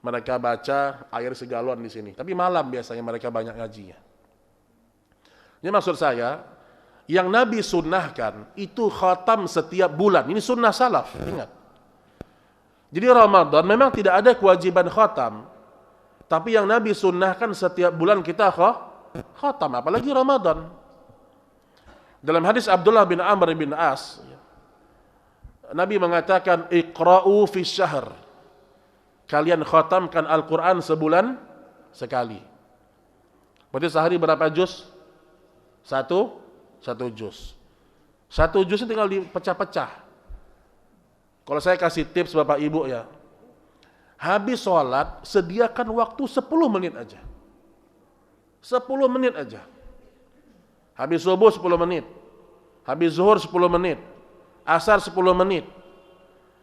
Mereka baca air segalon di sini. Tapi malam biasanya mereka banyak ngajinya. Ini maksud saya, yang Nabi sunnahkan itu khatam setiap bulan. Ini sunnah salaf, ingat. Jadi Ramadan memang tidak ada kewajiban khatam. Tapi yang Nabi sunnahkan setiap bulan kita khatam, apalagi Ramadan. Dalam hadis Abdullah bin Amr bin As, Nabi mengatakan, Iqra'u fi syahr. Kalian khatamkan Al-Quran sebulan sekali. Berarti sehari berapa juz? Satu juz. Satu juz itu tinggal dipecah-pecah. Kalau saya kasih tips Bapak Ibu ya, habis sholat, sediakan waktu 10 menit aja. 10 menit aja. Habis subuh 10 menit. Habis zuhur 10 menit. Asar 10 menit.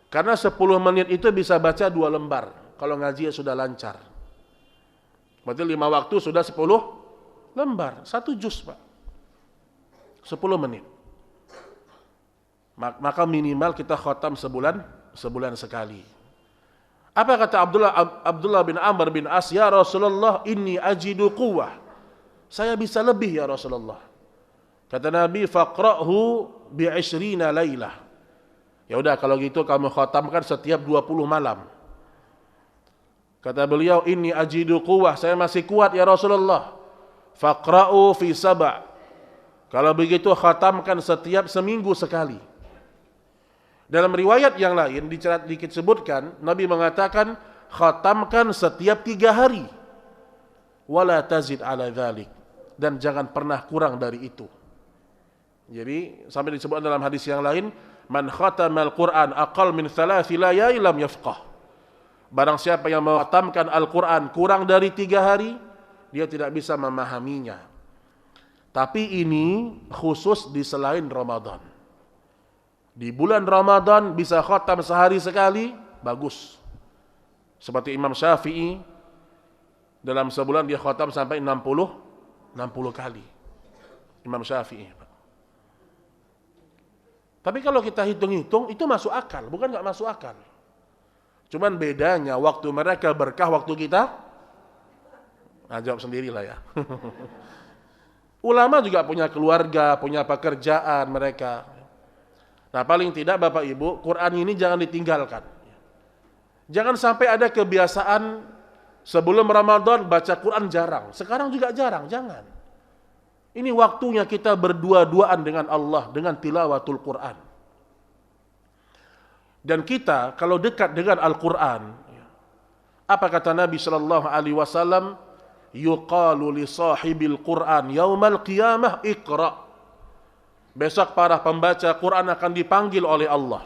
Karena 10 menit itu bisa baca 2 lembar. Kalau ngaji sudah lancar. Berarti 5 waktu sudah 10 lembar. 1 juz Pak. 10 menit. Maka minimal kita khatam sebulan sekali. Apa kata Abdullah bin Amr bin As? Ya Rasulullah, inni ajidu quwwah. Saya bisa lebih ya Rasulullah. Kata Nabi, faqra'hu bi'ishrina lailah. Ya udah kalau gitu kamu khatamkan setiap 20 malam. Kata beliau, inni ajidu quwwah. Saya masih kuat ya Rasulullah. Faqra'u fi sab'. Kalau begitu khatamkan setiap seminggu sekali. Dalam riwayat yang lain disebutkan Nabi mengatakan khatamkan setiap 3 hari. Wala tazid ala dzalik, dan jangan pernah kurang dari itu. Jadi sampai disebutkan dalam hadis yang lain, man khatamal Qur'an aqal min 3 layali lam yafqah. Barang siapa yang menghatamkan Al-Qur'an kurang dari 3 hari, dia tidak bisa memahaminya. Tapi ini khusus di selain Ramadan. Di bulan Ramadan bisa khatam sehari sekali, bagus. Seperti Imam Syafi'i, dalam sebulan dia khatam sampai 60 kali. Imam Syafi'i. Tapi kalau kita hitung-hitung, itu masuk akal, bukan nggak masuk akal. Cuman bedanya waktu mereka berkah, waktu kita, nah jawab sendirilah ya. Ulama juga punya keluarga, punya pekerjaan mereka. Nah paling tidak Bapak Ibu, Quran ini jangan ditinggalkan. Jangan sampai ada kebiasaan sebelum Ramadan baca Quran jarang. Sekarang juga jarang, jangan. Ini waktunya kita berdua-duaan dengan Allah, dengan tilawatul Quran. Dan kita kalau dekat dengan Al-Quran, apa kata Nabi SAW? Yuqalu li sahibil Quran yaumal qiyamah iqra'. Besok para pembaca Quran akan dipanggil oleh Allah.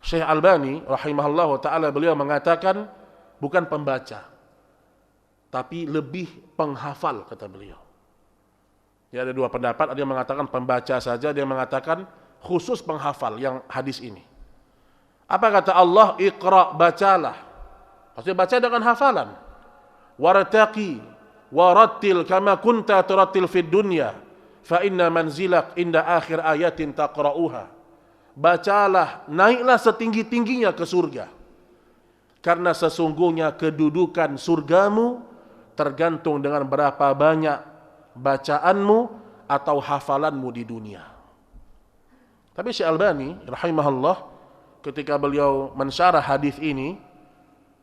Syekh Albani rahimahullah ta'ala beliau mengatakan bukan pembaca, tapi lebih penghafal kata beliau. Ya, ada 2 pendapat, ada yang mengatakan pembaca saja, ada yang mengatakan khusus penghafal yang hadis ini. Apa kata Allah? Iqra, bacalah. Maksudnya baca dengan hafalan. Wartaqi warattil kama kunta turattil fid dunya fa inna manzilak inda akhir ayatin taqra'uha. Bacalah, naiklah setinggi-tingginya ke surga. Karena sesungguhnya kedudukan surgamu tergantung dengan berapa banyak bacaanmu atau hafalanmu di dunia. Tapi Syekh Albani rahimahullah ketika beliau mensyarah hadis ini,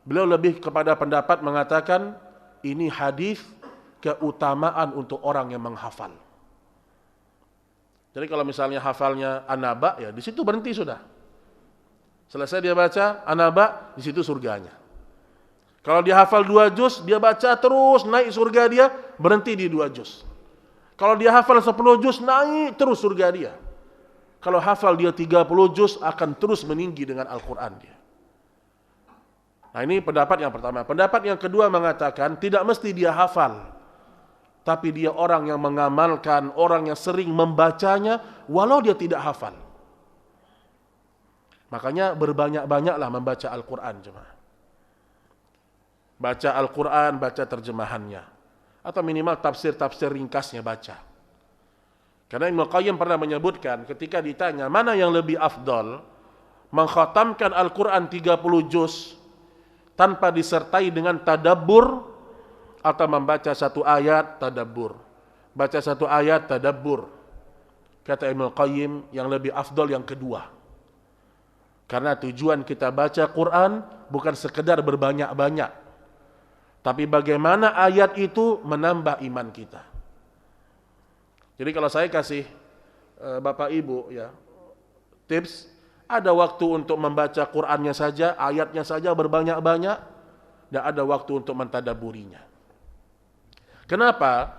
beliau lebih kepada pendapat mengatakan ini hadis keutamaan untuk orang yang menghafal. Jadi kalau misalnya hafalnya An-Naba, ya di situ berhenti sudah. Selesai dia baca An-Naba, di situ surganya. Kalau dia hafal 2 juz, dia baca terus, naik surga dia, berhenti di 2 juz. Kalau dia hafal 10 juz, naik terus surga dia. Kalau hafal dia 30 juz, akan terus meninggi dengan Al-Quran dia. Nah ini pendapat yang pertama. Pendapat yang kedua mengatakan, tidak mesti dia hafal. Tapi dia orang yang mengamalkan, orang yang sering membacanya, walau dia tidak hafal. Makanya berbanyak-banyaklah membaca Al-Quran jemaah. Baca Al-Quran, baca terjemahannya. Atau minimal tafsir-tafsir ringkasnya baca. Karena Ibnu Qayyim pernah menyebutkan ketika ditanya mana yang lebih afdal, mengkhatamkan Al-Quran 30 juz tanpa disertai dengan tadabbur, atau membaca 1 ayat tadabbur. Baca 1 ayat tadabbur. Kata Ibnu Qayyim yang lebih afdal yang kedua. Karena tujuan kita baca Quran bukan sekedar berbanyak-banyak, tapi bagaimana ayat itu menambah iman kita. Jadi kalau saya kasih Bapak Ibu ya tips, ada waktu untuk membaca Qur'annya saja, ayatnya saja berbanyak-banyak, dan ada waktu untuk mentadaburinya. Kenapa?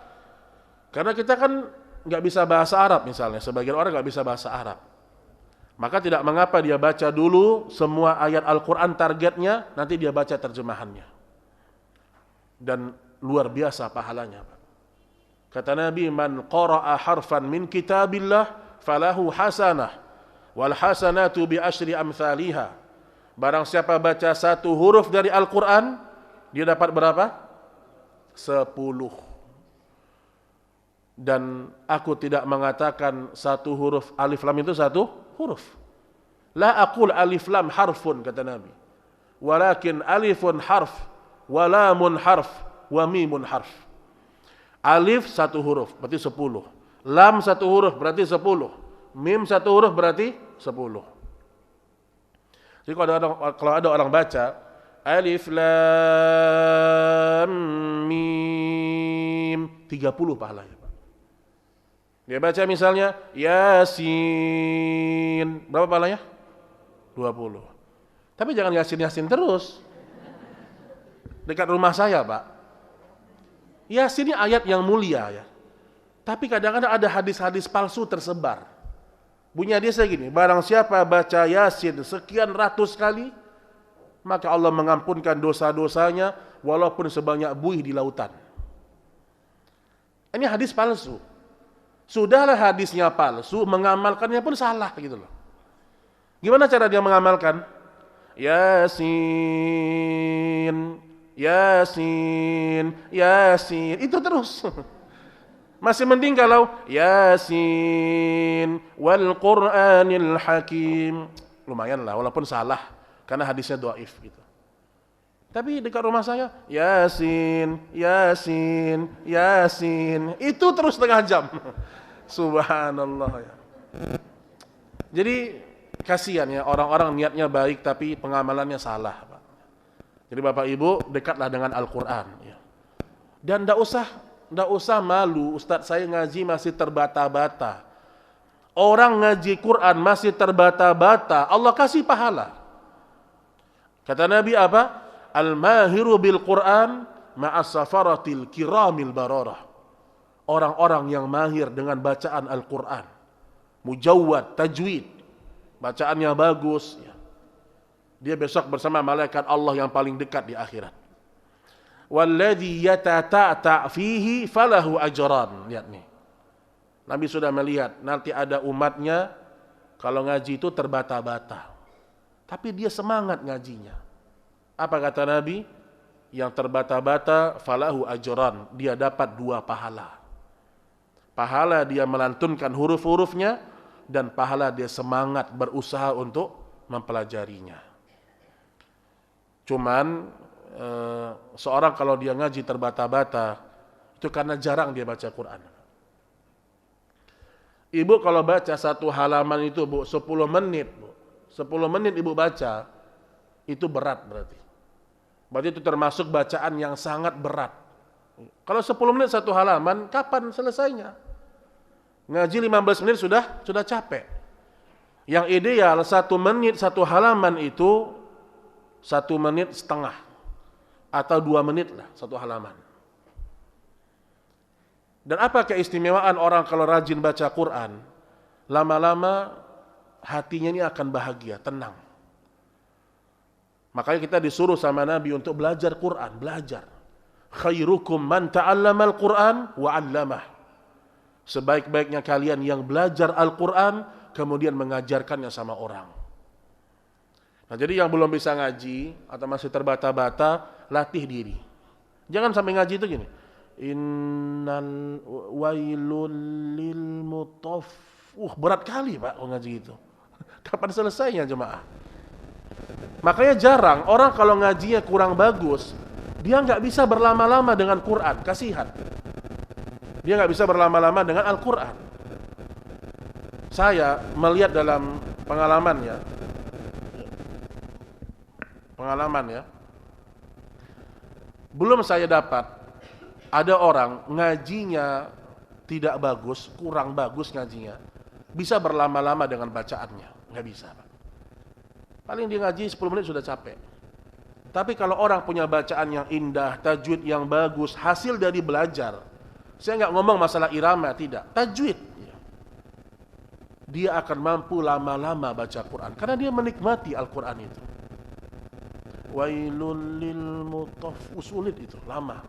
Karena kita kan nggak bisa bahasa Arab misalnya, sebagian orang nggak bisa bahasa Arab. Maka tidak mengapa dia baca dulu semua ayat Al-Quran targetnya, nanti dia baca terjemahannya. Dan luar biasa pahalanya. Kata Nabi, man qara'a harfan min kitabillah falahu hasanah wal hasanatu bi asyri amthaliha. Barang siapa baca 1 huruf dari Al-Quran, dia dapat berapa? 10. Dan aku tidak mengatakan 1 huruf alif lam itu 1 huruf. La aqul alif lam harfun, kata Nabi. Walakin alifun harf, wa lamun harf, wa mimun harf. Alif 1 huruf berarti 10. Lam 1 huruf berarti 10. Mim 1 huruf berarti 10. Jadi kalau ada orang baca alif lam mim 30 pahalanya. Dia baca misalnya Yasin, berapa pahalanya? 20. Tapi jangan Yasin terus. Dekat rumah saya, Pak. Yasin ini ayat yang mulia ya. Tapi kadang-kadang ada hadis-hadis palsu tersebar. Bunyi hadisnya gini, barang siapa baca Yasin sekian ratus kali, maka Allah mengampunkan dosa-dosanya walaupun sebanyak buih di lautan. Ini hadis palsu. Sudahlah hadisnya palsu, mengamalkannya pun salah gitu loh. Gimana cara dia mengamalkan? Yasin, Yasin, Yasin, itu terus. Masih mending kalau Yasin wal Qur'anil Hakim. Lumayan lah, walaupun salah karena hadisnya dhaif gitu. Tapi dekat rumah saya Yasin, Yasin, Yasin, itu terus setengah jam. Subhanallah ya. Jadi kasihan ya orang-orang niatnya baik tapi pengamalannya salah, Pak. Jadi Bapak Ibu dekatlah dengan Al-Qur'an ya. Dan enggak usah malu, Ustadz saya ngaji masih terbata-bata. Orang ngaji Quran masih terbata-bata, Allah kasih pahala. Kata Nabi apa? Al-mahiru bil Quran ma'as safaratil kiramil bararah. Orang-orang yang mahir dengan bacaan Al-Quran, mujawwad, tajwid, bacaannya bagus ya. Dia besok bersama malaikat Allah yang paling dekat di akhirat. Walladzi yatata'ta fihi falahu ajran. Lihat nih. Nabi sudah melihat nanti ada umatnya kalau ngaji itu terbata-bata, tapi dia semangat ngajinya. Apa kata Nabi? Yang terbata-bata falahu ajran, dia dapat 2 pahala. Pahala dia melantunkan huruf-hurufnya, dan pahala dia semangat berusaha untuk mempelajarinya. Cuman seorang kalau dia ngaji terbata-bata, itu karena jarang dia baca Quran. Ibu kalau baca 1 halaman itu, Bu, 10 menit, Bu. 10 menit ibu baca, itu berat berarti. Berarti itu termasuk bacaan yang sangat berat. Kalau 10 menit 1 halaman, kapan selesainya? Ngaji 15 menit sudah capek. Yang ideal 1 menit 1 halaman itu 1 menit setengah atau 2 menit lah 1 halaman. Dan apa keistimewaan orang kalau rajin baca Quran? Lama-lama hatinya ini akan bahagia, tenang. Makanya kita disuruh sama Nabi untuk belajar Quran, belajar. Khairukum man ta'allamal Quran wa 'allamah. Sebaik-baiknya kalian yang belajar Al-Quran kemudian mengajarkannya sama orang. Nah, jadi yang belum bisa ngaji atau masih terbata-bata, latih diri. Jangan sampai ngaji itu gini. Innal wailul lil berat kali Pak ngaji itu. Kapan selesainya jemaah? Makanya jarang orang kalau ngajinya kurang bagus, dia nggak bisa berlama-lama dengan Quran, kasihan. Dia nggak bisa berlama-lama dengan Al-Quran. Saya melihat dalam pengalaman ya, belum saya dapat ada orang ngajinya tidak bagus, kurang bagus ngajinya, bisa berlama-lama dengan bacaannya, nggak bisa. Paling dia ngaji 10 menit sudah capek. Tapi kalau orang punya bacaan yang indah, tajwid yang bagus, hasil dari belajar, saya nggak ngomong masalah irama, tidak, tajwid, dia akan mampu lama-lama baca Quran karena dia menikmati Al-Quran itu. Wailul lil sulit itu, lama.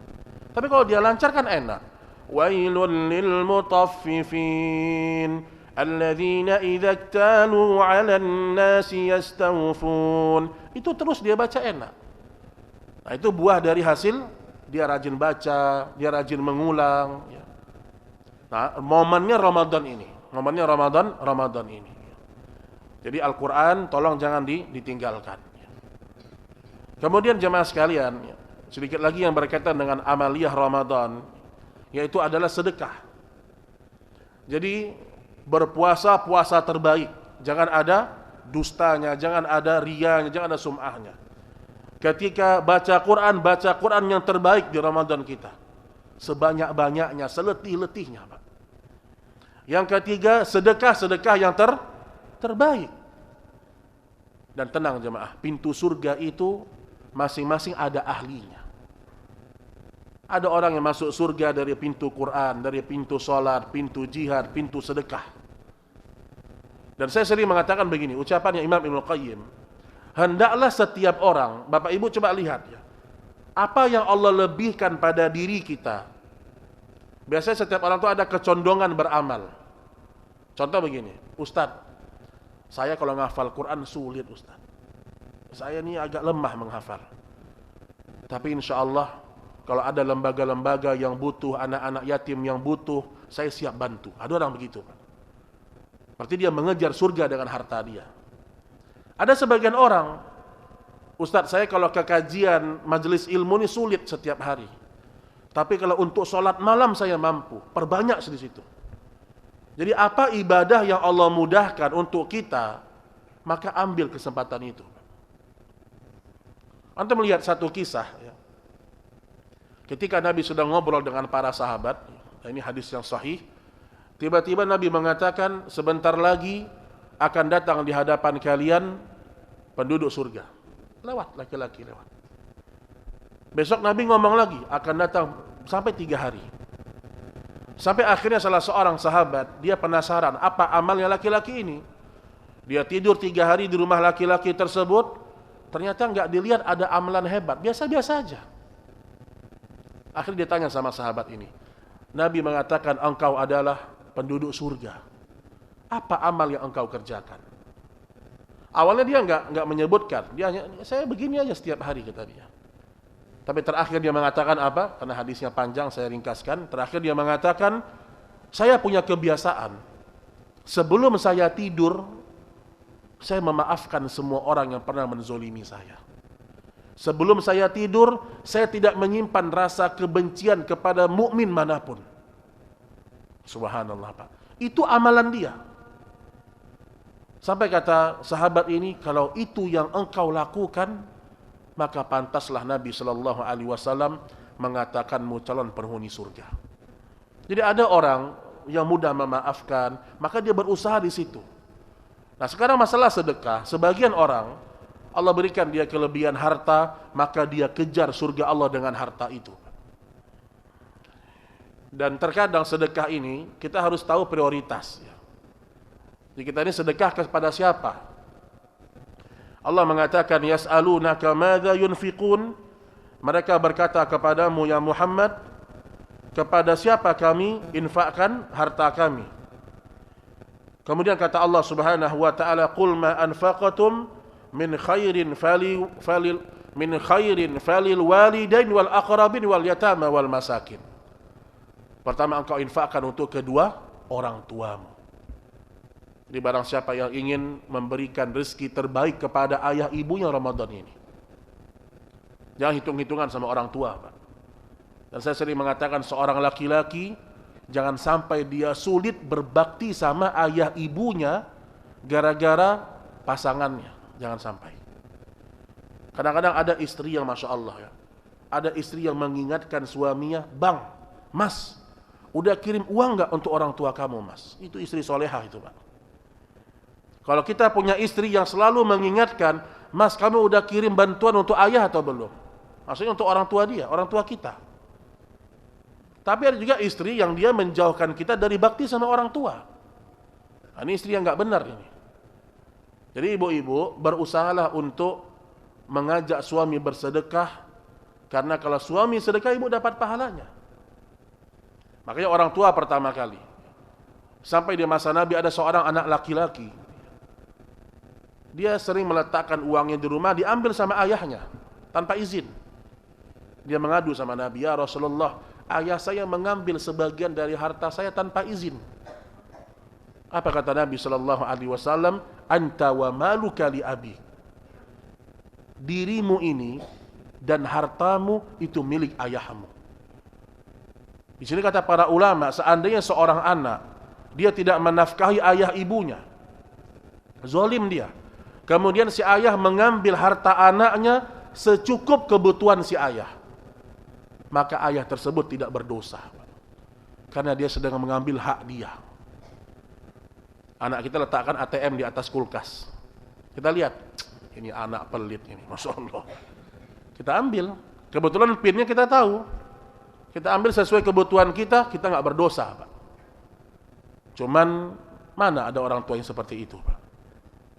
Tapi kalau dia lancar kan enak. Wailul lil mutaffifin alladzina idza iktalu 'alan nasi yastawfun. Itu terus dia baca enak. Nah, itu buah dari hasil dia rajin baca, dia rajin mengulang ya. Nah, momennya Ramadan ini. Momennya Ramadan ini. Jadi Al-Qur'an tolong jangan ditinggalkan. Kemudian jemaah sekalian, sedikit lagi yang berkaitan dengan amaliyah Ramadan, yaitu adalah sedekah. Jadi berpuasa, puasa terbaik. Jangan ada dustanya, jangan ada riyanya, jangan ada sum'ahnya. Ketika baca Quran yang terbaik di Ramadan kita. Sebanyak-banyaknya, seletih-letihnya, Pak. Yang ketiga, sedekah yang terbaik. Dan tenang jemaah, pintu surga itu masing-masing ada ahlinya. Ada orang yang masuk surga dari pintu Quran, dari pintu sholat, pintu jihad, pintu sedekah. Dan saya sering mengatakan begini, ucapannya Imam Ibnu Qayyim, hendaklah setiap orang, Bapak Ibu coba lihat ya, apa yang Allah lebihkan pada diri kita. Biasanya setiap orang itu ada kecondongan beramal. Contoh begini, Ustadz, saya kalau menghafal Quran sulit Ustadz. Saya ini agak lemah menghafal. Tapi insya Allah kalau ada lembaga-lembaga yang butuh, anak-anak yatim yang butuh, saya siap bantu. Ada orang begitu, Pak. Berarti dia mengejar surga dengan harta dia. Ada sebagian orang, Ustadz saya kalau ke kajian majelis ilmu ini sulit setiap hari. Tapi kalau untuk sholat malam saya mampu, perbanyak di situ. Jadi apa ibadah yang Allah mudahkan untuk kita, maka ambil kesempatan itu. Antum melihat satu kisah ya. Ketika Nabi sedang ngobrol dengan para sahabat, ini hadis yang sahih, tiba-tiba Nabi mengatakan sebentar lagi akan datang di hadapan kalian penduduk surga. Lewat laki-laki lewat. Besok Nabi ngomong lagi akan datang sampai 3 hari. Sampai akhirnya salah seorang sahabat, dia penasaran apa amalnya laki-laki ini. Dia tidur 3 hari di rumah laki-laki tersebut, ternyata nggak dilihat ada amalan hebat, biasa-biasa aja. Akhirnya dia tanya sama sahabat ini. Nabi mengatakan engkau adalah penduduk surga. Apa amal yang engkau kerjakan? Awalnya dia enggak menyebutkan, dia hanya saya begini aja setiap hari kata dia. Tapi terakhir dia mengatakan apa? Karena hadisnya panjang, saya ringkaskan. Terakhir dia mengatakan, saya punya kebiasaan, sebelum saya tidur, saya memaafkan semua orang yang pernah menzolimi saya. Sebelum saya tidur, saya tidak menyimpan rasa kebencian kepada mukmin manapun. Subhanallah, Pak. Itu amalan dia. Sampai kata sahabat ini, kalau itu yang engkau lakukan, maka pantaslah Nabi sallallahu alaihi wasallam mengatakanmu calon penghuni surga. Jadi ada orang yang mudah memaafkan, maka dia berusaha di situ. Nah, sekarang masalah sedekah, sebagian orang Allah berikan dia kelebihan harta, maka dia kejar surga Allah dengan harta itu. Dan terkadang sedekah ini kita harus tahu prioritas. Jadi kita ini sedekah kepada siapa? Allah mengatakan, yas'alunaka madza yunfiqun. Mereka berkata kepadamu ya Muhammad, kepada siapa kami infakkan harta kami? Kemudian kata Allah Subhanahu wa taala, qul ma anfaqatum min khairin falil walidain wal aqrabin wal yatama wal masakin. Pertama, engkau infakkan untuk kedua orang tuamu. Jadi barang siapa yang ingin memberikan rezeki terbaik kepada ayah ibunya Ramadan ini, jangan hitung-hitungan sama orang tua, Pak. Dan saya sering mengatakan seorang laki-laki jangan sampai dia sulit berbakti sama ayah ibunya gara-gara pasangannya. Jangan sampai. Kadang-kadang ada istri yang Masya Allah ya, ada istri yang mengingatkan suaminya, bang, mas, udah kirim uang gak untuk orang tua kamu mas? Itu istri solehah itu Pak. Kalau kita punya istri yang selalu mengingatkan, mas kamu udah kirim bantuan untuk ayah atau belum? Maksudnya untuk orang tua dia, orang tua kita. Tapi ada juga istri yang dia menjauhkan kita dari bakti sama orang tua. Nah, ini istri yang gak benar ini. Jadi ibu-ibu berusahalah untuk mengajak suami bersedekah, karena kalau suami sedekah ibu dapat pahalanya. Makanya orang tua pertama kali, sampai di masa Nabi ada seorang anak laki-laki, dia sering meletakkan uangnya di rumah, diambil sama ayahnya tanpa izin. Dia mengadu sama Nabi, ya Rasulullah, ayah saya mengambil sebagian dari harta saya tanpa izin. Apa kata Nabi sallallahu alaihi wasallam? Anta wa maluka li abi. Dirimu ini dan hartamu itu milik ayahmu. Di sini kata para ulama, seandainya seorang anak dia tidak menafkahi ayah ibunya, zalim dia. Kemudian si ayah mengambil harta anaknya secukup kebutuhan si ayah, maka ayah tersebut tidak berdosa, karena dia sedang mengambil hak dia. Anak kita letakkan ATM di atas kulkas, kita lihat, ini anak pelit ini, Masya Allah. Kita ambil, kebetulan pinnya kita tahu, kita ambil sesuai kebutuhan kita, kita nggak berdosa, Pak. Cuman mana ada orang tua yang seperti itu, Pak.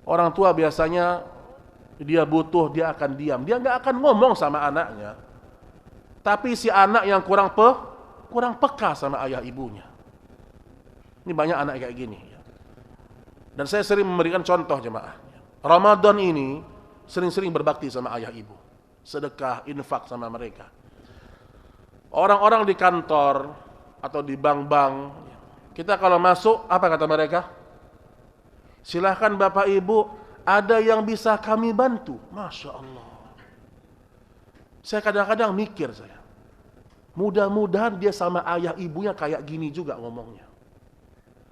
Orang tua biasanya dia butuh, dia akan diam, dia nggak akan ngomong sama anaknya. Tapi si anak yang kurang peka sama ayah ibunya. Ini banyak anak kayak gini. Dan saya sering memberikan contoh jemaah. Ramadan ini sering-sering berbakti sama ayah ibu. Sedekah, infak sama mereka. Orang-orang di kantor atau di bank-bank, kita kalau masuk, apa kata mereka? Silahkan Bapak Ibu, ada yang bisa kami bantu. Masya Allah. Saya kadang-kadang mikir saya, mudah-mudahan dia sama ayah ibunya kayak gini juga ngomongnya.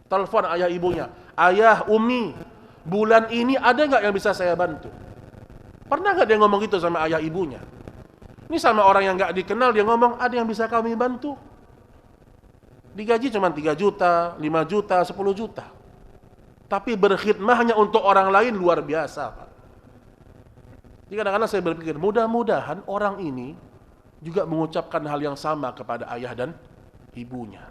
Telepon ayah ibunya, ayah, umi, bulan ini ada nggak yang bisa saya bantu? Pernah nggak dia ngomong gitu sama ayah ibunya? Ini sama orang yang nggak dikenal dia ngomong, ada yang bisa kami bantu? Digaji cuma 3 juta, 5 juta, 10 juta. Tapi berkhidmahnya untuk orang lain luar biasa, Pak. Jadi kadang-kadang saya berpikir, mudah-mudahan orang ini juga mengucapkan hal yang sama kepada ayah dan ibunya.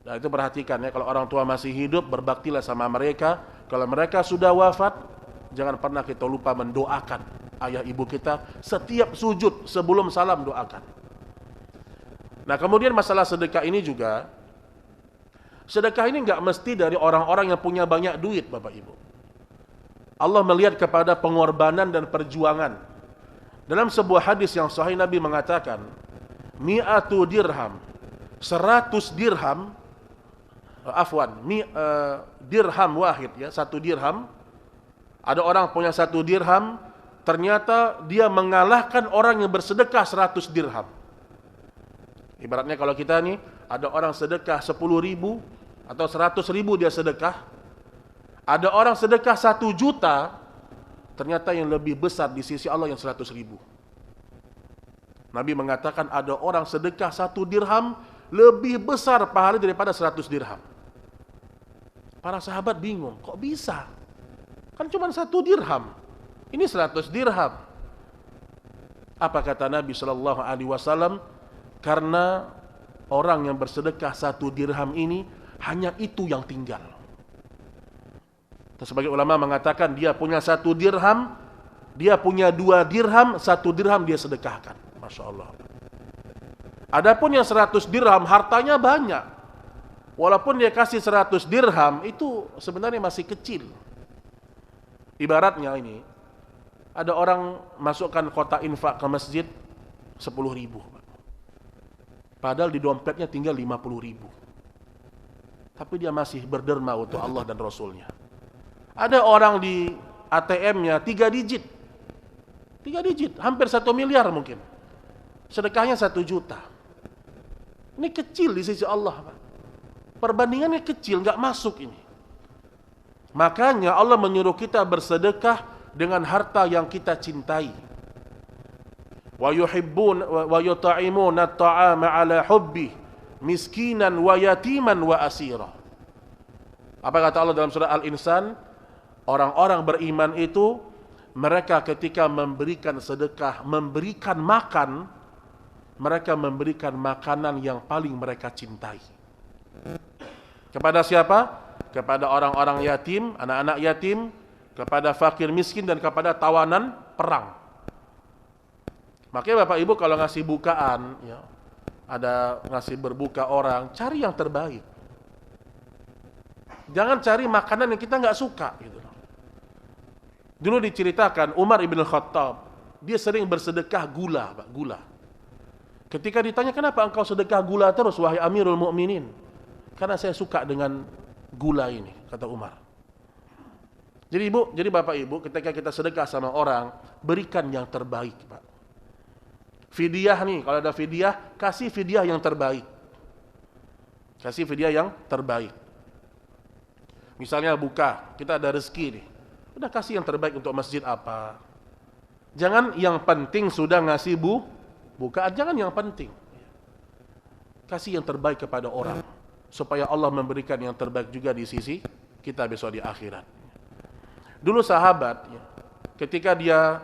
Nah itu perhatikan ya, kalau orang tua masih hidup, berbaktilah sama mereka. Kalau mereka sudah wafat, jangan pernah kita lupa mendoakan ayah ibu kita. Setiap sujud sebelum salam doakan. Nah kemudian masalah sedekah ini juga, Sedekah ini enggak mesti dari orang-orang yang punya banyak duit, Bapak Ibu. Allah melihat kepada pengorbanan dan perjuangan. Dalam sebuah hadis yang sahih Nabi mengatakan, mi'atu dirham, 100 dirham, dirham wahid ya, 1 dirham. Ada orang punya 1 dirham, ternyata dia mengalahkan orang yang bersedekah 100 dirham. Ibaratnya kalau kita nih, ada orang sedekah 10.000 atau 100.000 dia sedekah. Ada orang sedekah 1 juta, ternyata yang lebih besar di sisi Allah yang 100.000. Nabi mengatakan ada orang sedekah 1 dirham lebih besar pahala daripada 100 dirham. Para sahabat bingung, kok bisa? Kan cuma 1 dirham, ini 100 dirham. Apa kata Nabi SAW? Karena orang yang bersedekah 1 dirham ini hanya itu yang tinggal. Sebagai ulama mengatakan dia punya 1 dirham, dia punya 2 dirham, 1 dirham dia sedekahkan. Masya Allah. Adapun yang 100 dirham hartanya banyak. Walaupun dia kasih 100 dirham itu sebenarnya masih kecil. Ibaratnya ini, ada orang masukkan kotak infak ke masjid 10.000. Padahal di dompetnya tinggal 50.000. Tapi dia masih berderma untuk Allah dan Rasulnya. Ada orang di ATM-nya 3 digit. 3 digit, hampir 1 miliar mungkin. Sedekahnya 1 juta. Ini kecil di sisi Allah, Pak. Perbandingannya kecil, nggak masuk ini. Makanya Allah menyuruh kita bersedekah dengan harta yang kita cintai. Wa yuhibbun wa yut'imuna at-ta'ama 'ala hubbi miskinan wa yatiman wa asira. Apa kata Allah dalam surah Al-Insan? Orang-orang beriman itu mereka ketika memberikan sedekah, memberikan makan, mereka memberikan makanan yang paling mereka cintai. Kepada siapa? Kepada orang-orang yatim, anak-anak yatim, kepada fakir miskin, dan kepada tawanan perang. Makanya Bapak Ibu kalau ngasih bukaan, ya, ada ngasih berbuka orang, cari yang terbaik. Jangan cari makanan yang kita nggak suka. Gitu. Dulu diceritakan Umar ibn Khattab, dia sering bersedekah gula, Pak, gula. Ketika ditanya kenapa engkau sedekah gula terus wahai Amirul Mukminin? Karena saya suka dengan gula ini, kata Umar. Jadi Bapak Ibu, ketika kita sedekah sama orang, berikan yang terbaik, Pak. Fidyah nih, kalau ada fidyah, kasih fidyah yang terbaik. Kasih fidyah yang terbaik. Misalnya buka, kita ada rezeki nih. Udah kasih yang terbaik untuk masjid apa. Jangan yang penting sudah ngasih bukaan, jangan yang penting. Kasih yang terbaik kepada orang. Supaya Allah memberikan yang terbaik juga di sisi kita besok di akhirat. Dulu sahabat, ketika dia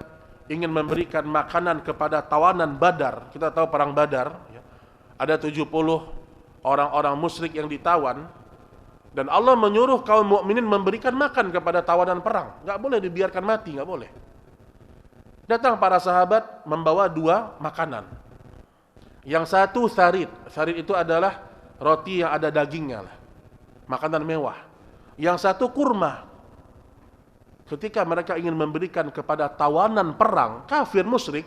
ingin memberikan makanan kepada tawanan Badar, kita tahu perang Badar, ada 70 orang-orang musyrik yang ditawan, dan Allah menyuruh kaum mukminin memberikan makan kepada tawanan perang. Nggak boleh dibiarkan mati, nggak boleh. Datang para sahabat membawa 2 makanan. Yang satu sarid. Sarid itu adalah roti yang ada dagingnya lah. Makanan mewah. Yang satu kurma. Ketika mereka ingin memberikan kepada tawanan perang, kafir musyrik,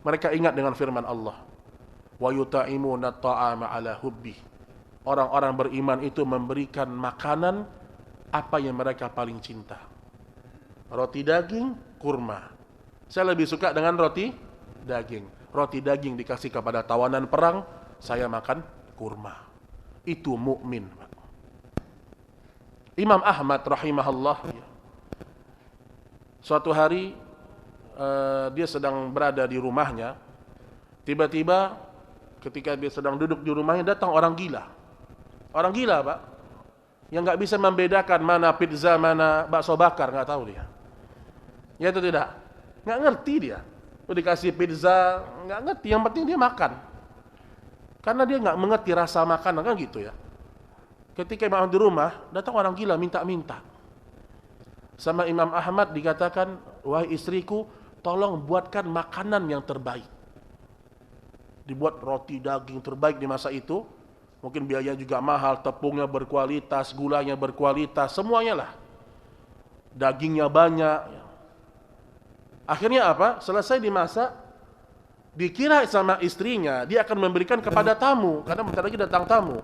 mereka ingat dengan firman Allah. Wa yut'imuna at-ta'ama 'ala hubbi. Orang-orang beriman itu memberikan makanan apa yang mereka paling cinta. Roti daging, kurma. Saya lebih suka dengan roti daging. Roti daging dikasih kepada tawanan perang, saya makan kurma. Itu mukmin. Imam Ahmad rahimahullah, suatu hari dia sedang berada di rumahnya. Tiba-tiba ketika dia sedang duduk di rumahnya, datang orang gila. Orang gila, Pak, yang nggak bisa membedakan mana pizza, mana bakso bakar, nggak tahu dia. Ya itu tidak, nggak ngerti dia. Udah dikasih pizza, nggak ngerti. Yang penting dia makan, karena dia nggak mengerti rasa makanan, kan gitu ya. Ketika Imam di rumah, datang orang gila minta-minta. Sama Imam Ahmad dikatakan, wahai istriku, tolong buatkan makanan yang terbaik. Dibuat roti daging terbaik di masa itu. Mungkin biaya juga mahal, tepungnya berkualitas, gulanya berkualitas, semuanya lah. Dagingnya banyak. Akhirnya apa? Selesai dimasak, dikira sama istrinya, dia akan memberikan kepada tamu, karena bentar lagi datang tamu.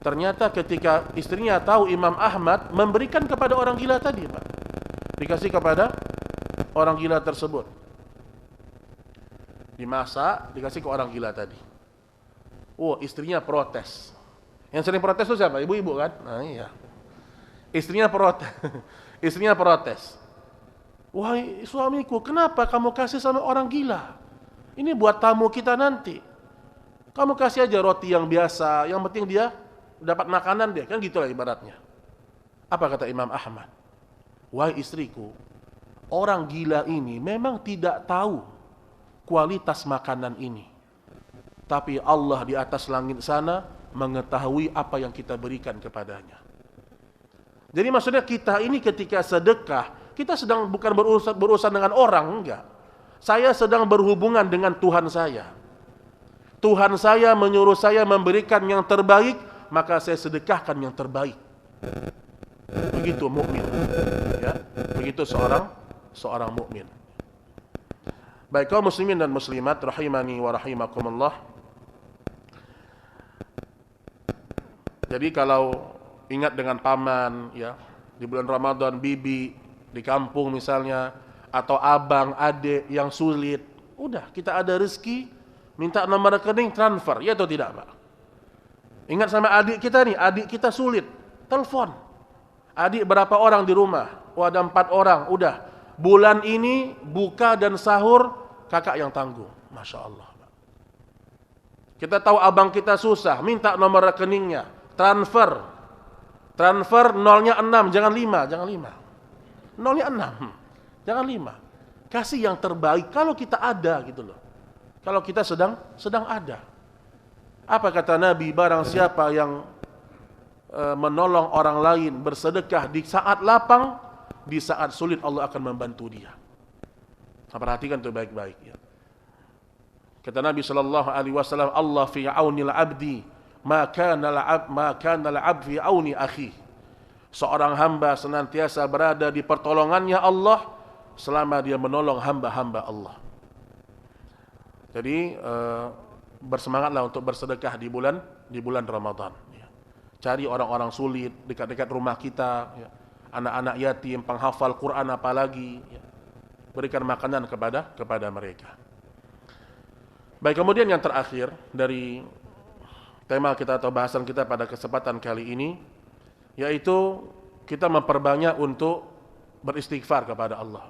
Ternyata ketika istrinya tahu Imam Ahmad memberikan kepada orang gila tadi, Pak. Dikasih kepada orang gila tersebut. Dimasak, dikasih ke orang gila tadi. Oh, istrinya protes. Yang sering protes itu siapa? Ibu-ibu kan? Nah, iya. Istrinya protes. Istrinya protes. Wahai suamiku, kenapa kamu kasih sama orang gila? Ini buat tamu kita nanti. Kamu kasih aja roti yang biasa, yang penting dia dapat makanan dia. Kan gitulah ibaratnya. Apa kata Imam Ahmad? Wahai istriku, orang gila ini memang tidak tahu kualitas makanan ini. Tapi Allah di atas langit sana mengetahui apa yang kita berikan kepadanya. Jadi maksudnya kita ini ketika sedekah, kita sedang bukan berurusan dengan orang, enggak. Saya sedang berhubungan dengan Tuhan saya. Tuhan saya menyuruh saya memberikan yang terbaik, maka saya sedekahkan yang terbaik. Begitu mukmin. Ya, begitu seorang mukmin. Baik kaum muslimin dan muslimat rahimani wa rahimakumullah. Jadi kalau ingat dengan paman ya, di bulan Ramadan bibi di kampung misalnya, atau abang, adik yang sulit, udah kita ada rezeki, minta nomor rekening transfer, ya atau tidak Pak? Ingat sama adik kita nih, adik kita sulit, telepon. Adik berapa orang di rumah? Oh ada 4 orang, udah. Bulan ini buka dan sahur kakak yang tanggung, Masya Allah. Kita tahu abang kita susah, minta nomor rekeningnya, transfer nolnya 6, jangan 5, nolnya 6, jangan 5, kasih yang terbaik kalau kita ada gitu loh, kalau kita sedang ada. Apa kata Nabi, barang siapa yang menolong orang lain, bersedekah di saat lapang, di saat sulit Allah akan membantu dia. Perhatikan tuh baik-baik ya. Kata Nabi sallallahu alaihi wasallam, Allah fi aunil abdi ma kana al-'abd fi auni akhi. Seorang hamba senantiasa berada di pertolongannya Allah selama dia menolong hamba-hamba Allah. Jadi bersemangatlah untuk bersedekah di bulan Ramadan ya. Cari orang-orang sulit dekat-dekat rumah kita ya. Anak-anak yatim, penghafal Quran apalagi ya. Berikan makanan kepada mereka. Baik, kemudian yang terakhir dari tema kita atau bahasan kita pada kesempatan kali ini, yaitu kita memperbanyak untuk beristighfar kepada Allah.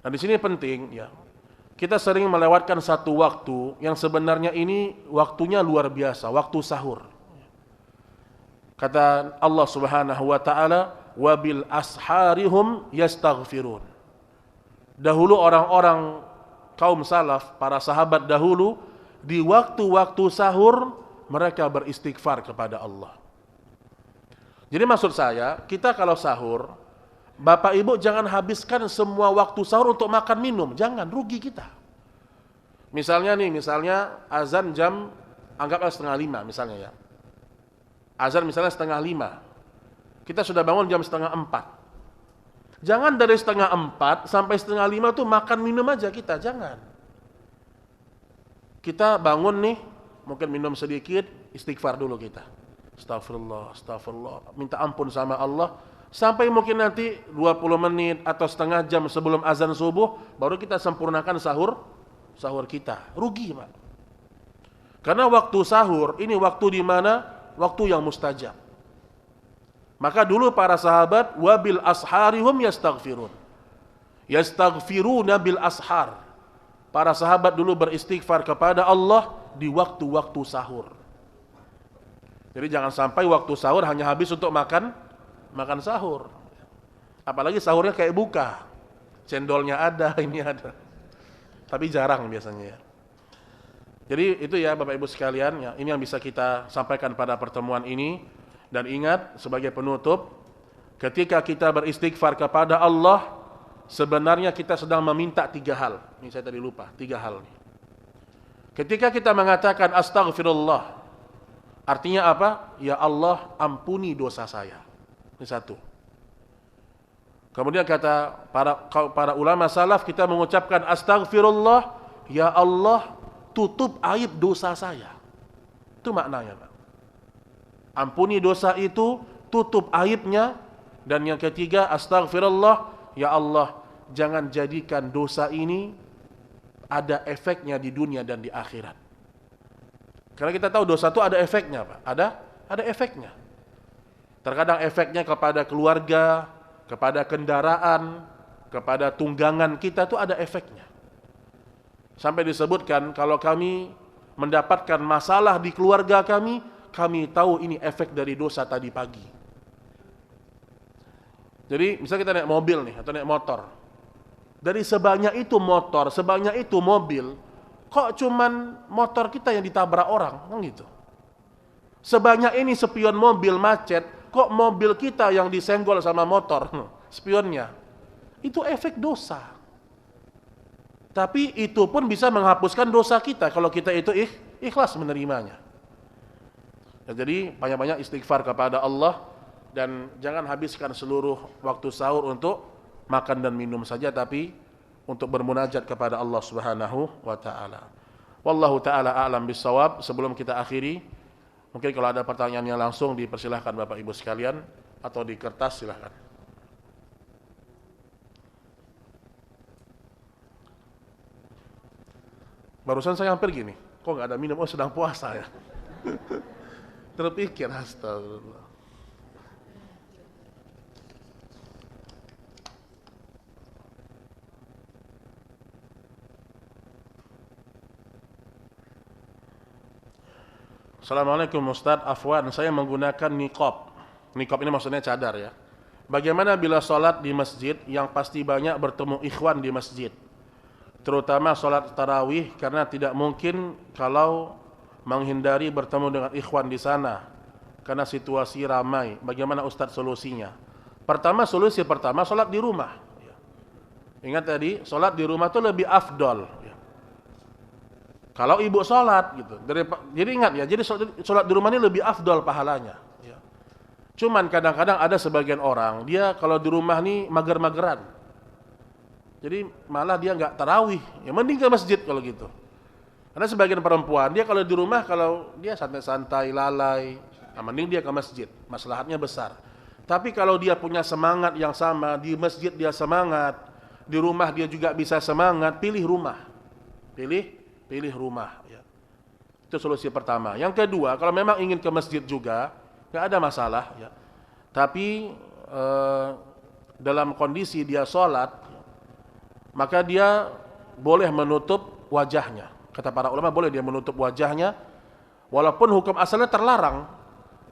Nah di sini penting ya, kita sering melewatkan satu waktu yang sebenarnya ini waktunya luar biasa, waktu sahur. Kata Allah Subhanahu wa taala, wabil asharihum yastaghfirun. Dahulu orang-orang kaum salaf, para sahabat dahulu, di waktu-waktu sahur mereka beristighfar kepada Allah. Jadi maksud saya, kita kalau sahur, Bapak Ibu jangan habiskan semua waktu sahur untuk makan minum, jangan, rugi kita. Misalnya azan jam anggaplah 4:30 misalnya ya. Azan misalnya 4:30. Kita sudah bangun jam 3:30. Jangan dari 3:30 sampai 4:30 tuh makan minum aja kita, jangan. Kita bangun nih, mungkin minum sedikit, istighfar dulu kita. Astagfirullah, minta ampun sama Allah. Sampai mungkin nanti 20 menit atau setengah jam sebelum azan subuh, baru kita sempurnakan sahur kita. Rugi Pak. Karena waktu sahur, ini waktu di mana? Waktu yang mustajab. Maka dulu para sahabat, wabil asharihum yastaghfirun. Yastaghfiruna bil ashar. Para sahabat dulu beristighfar kepada Allah di waktu-waktu sahur. Jadi jangan sampai waktu sahur hanya habis untuk makan sahur. Apalagi sahurnya kayak buka. Cendolnya ada, ini ada. Tapi jarang biasanya ya. Jadi itu ya Bapak Ibu sekalian, ya, ini yang bisa kita sampaikan pada pertemuan ini. Dan ingat sebagai penutup, ketika kita beristighfar kepada Allah, sebenarnya kita sedang meminta 3 hal. Ini saya tadi lupa, 3 hal. Ketika kita mengatakan astaghfirullah, Artinya apa? Ya Allah, ampuni dosa saya. Ini satu. Kemudian kata para ulama salaf, kita mengucapkan astaghfirullah, ya Allah, tutup aib dosa saya. Itu maknanya, Pak. Ampuni dosa itu, tutup aibnya. Dan yang ketiga, astaghfirullah, ya Allah, jangan jadikan dosa ini ada efeknya di dunia dan di akhirat. Karena kita tahu dosa itu ada efeknya, Pak. Ada efeknya. Terkadang efeknya kepada keluarga, kepada kendaraan, kepada tunggangan kita itu ada efeknya. Sampai disebutkan kalau kami mendapatkan masalah di keluarga kami, kami tahu ini efek dari dosa tadi pagi. Jadi misalnya kita naik mobil nih atau naik motor. Dari sebanyak itu motor, sebanyak itu mobil, kok cuman motor kita yang ditabrak orang, kan gitu. Sebanyak ini spion mobil macet, kok mobil kita yang disenggol sama motor spionnya. Itu efek dosa. Tapi itu pun bisa menghapuskan dosa kita kalau kita itu ikhlas menerimanya. Ya, jadi banyak-banyak istighfar kepada Allah dan jangan habiskan seluruh waktu sahur untuk makan dan minum saja, tapi untuk bermunajat kepada Allah Subhanahu wa taala. Wallahu taala a'lam bissawab. Sebelum kita akhiri, mungkin kalau ada pertanyaannya langsung dipersilahkan Bapak Ibu sekalian, atau di kertas silahkan. Barusan saya hampir gini, kok nggak ada minum? Oh, sedang puasa ya. Terpikir, astagfirullah. Assalamualaikum Ustaz, afwan, saya menggunakan niqab. Niqab ini maksudnya cadar ya. Bagaimana bila sholat di masjid yang pasti banyak bertemu ikhwan di masjid? Terutama sholat tarawih, karena tidak mungkin kalau menghindari bertemu dengan ikhwan di sana karena situasi ramai. Bagaimana Ustaz solusinya? Solusi pertama sholat di rumah. Ingat tadi, sholat di rumah itu lebih afdol. Kalau ibu sholat gitu, jadi ingat ya, jadi sholat di rumah ini lebih afdol pahalanya. Cuman kadang-kadang ada sebagian orang, dia kalau di rumah nih mager-mageran. Jadi malah dia nggak tarawih, ya mending ke masjid kalau gitu. Karena sebagian perempuan, dia kalau di rumah, kalau dia santai-santai, lalai, nah mending dia ke masjid, maslahatnya besar. Tapi kalau dia punya semangat yang sama, di masjid dia semangat, di rumah dia juga bisa semangat, pilih rumah. Pilih rumah ya. Itu solusi pertama. Yang kedua, kalau memang ingin ke masjid juga, nggak ada masalah ya. Tapi dalam kondisi dia sholat, maka dia boleh menutup wajahnya. Kata para ulama, boleh dia menutup wajahnya, walaupun hukum asalnya terlarang.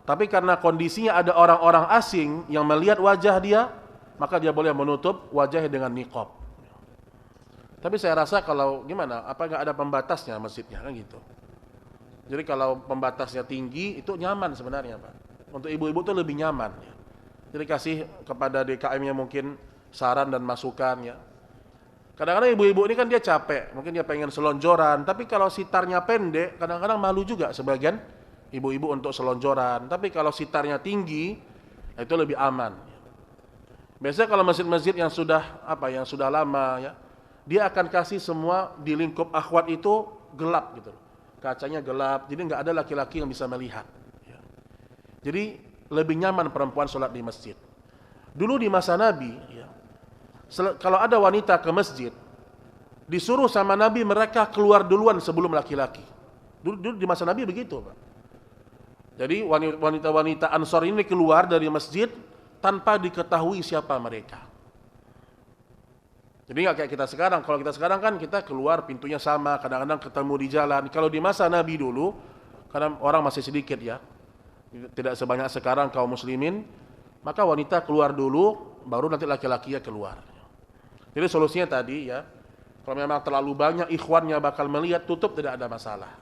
Tapi karena kondisinya ada orang-orang asing yang melihat wajah dia, maka dia boleh menutup wajahnya dengan niqab. Tapi saya rasa kalau gimana, apa nggak ada pembatasnya masjidnya kan gitu. Jadi kalau pembatasnya tinggi itu nyaman sebenarnya Pak. Untuk ibu-ibu itu lebih nyaman ya. Jadi kasih kepada DKM-nya mungkin saran dan masukan ya. Kadang-kadang ibu-ibu ini kan dia capek, mungkin dia pengen selonjoran, tapi kalau sitarnya pendek, kadang-kadang malu juga sebagian ibu-ibu untuk selonjoran. Tapi kalau sitarnya tinggi, itu lebih aman. Biasanya kalau masjid-masjid yang sudah lama ya, dia akan kasih semua di lingkup akhwat itu gelap gitu. Kacanya gelap, jadi nggak ada laki-laki yang bisa melihat. Ya. Jadi lebih nyaman perempuan sholat di masjid. Dulu di masa Nabi, ya, kalau ada wanita ke masjid, disuruh sama Nabi mereka keluar duluan sebelum laki-laki. Dulu di masa Nabi begitu, Pak. Jadi wanita-wanita Ansor ini keluar dari masjid tanpa diketahui siapa mereka. Jadi nggak kayak kita sekarang. Kalau kita sekarang kan kita keluar pintunya sama, kadang-kadang ketemu di jalan. Kalau di masa Nabi dulu, karena orang masih sedikit ya, tidak sebanyak sekarang kaum muslimin, maka wanita keluar dulu, baru nanti laki-lakinya keluar. Jadi solusinya tadi ya, kalau memang terlalu banyak ikhwannya bakal melihat, tutup, tidak ada masalah.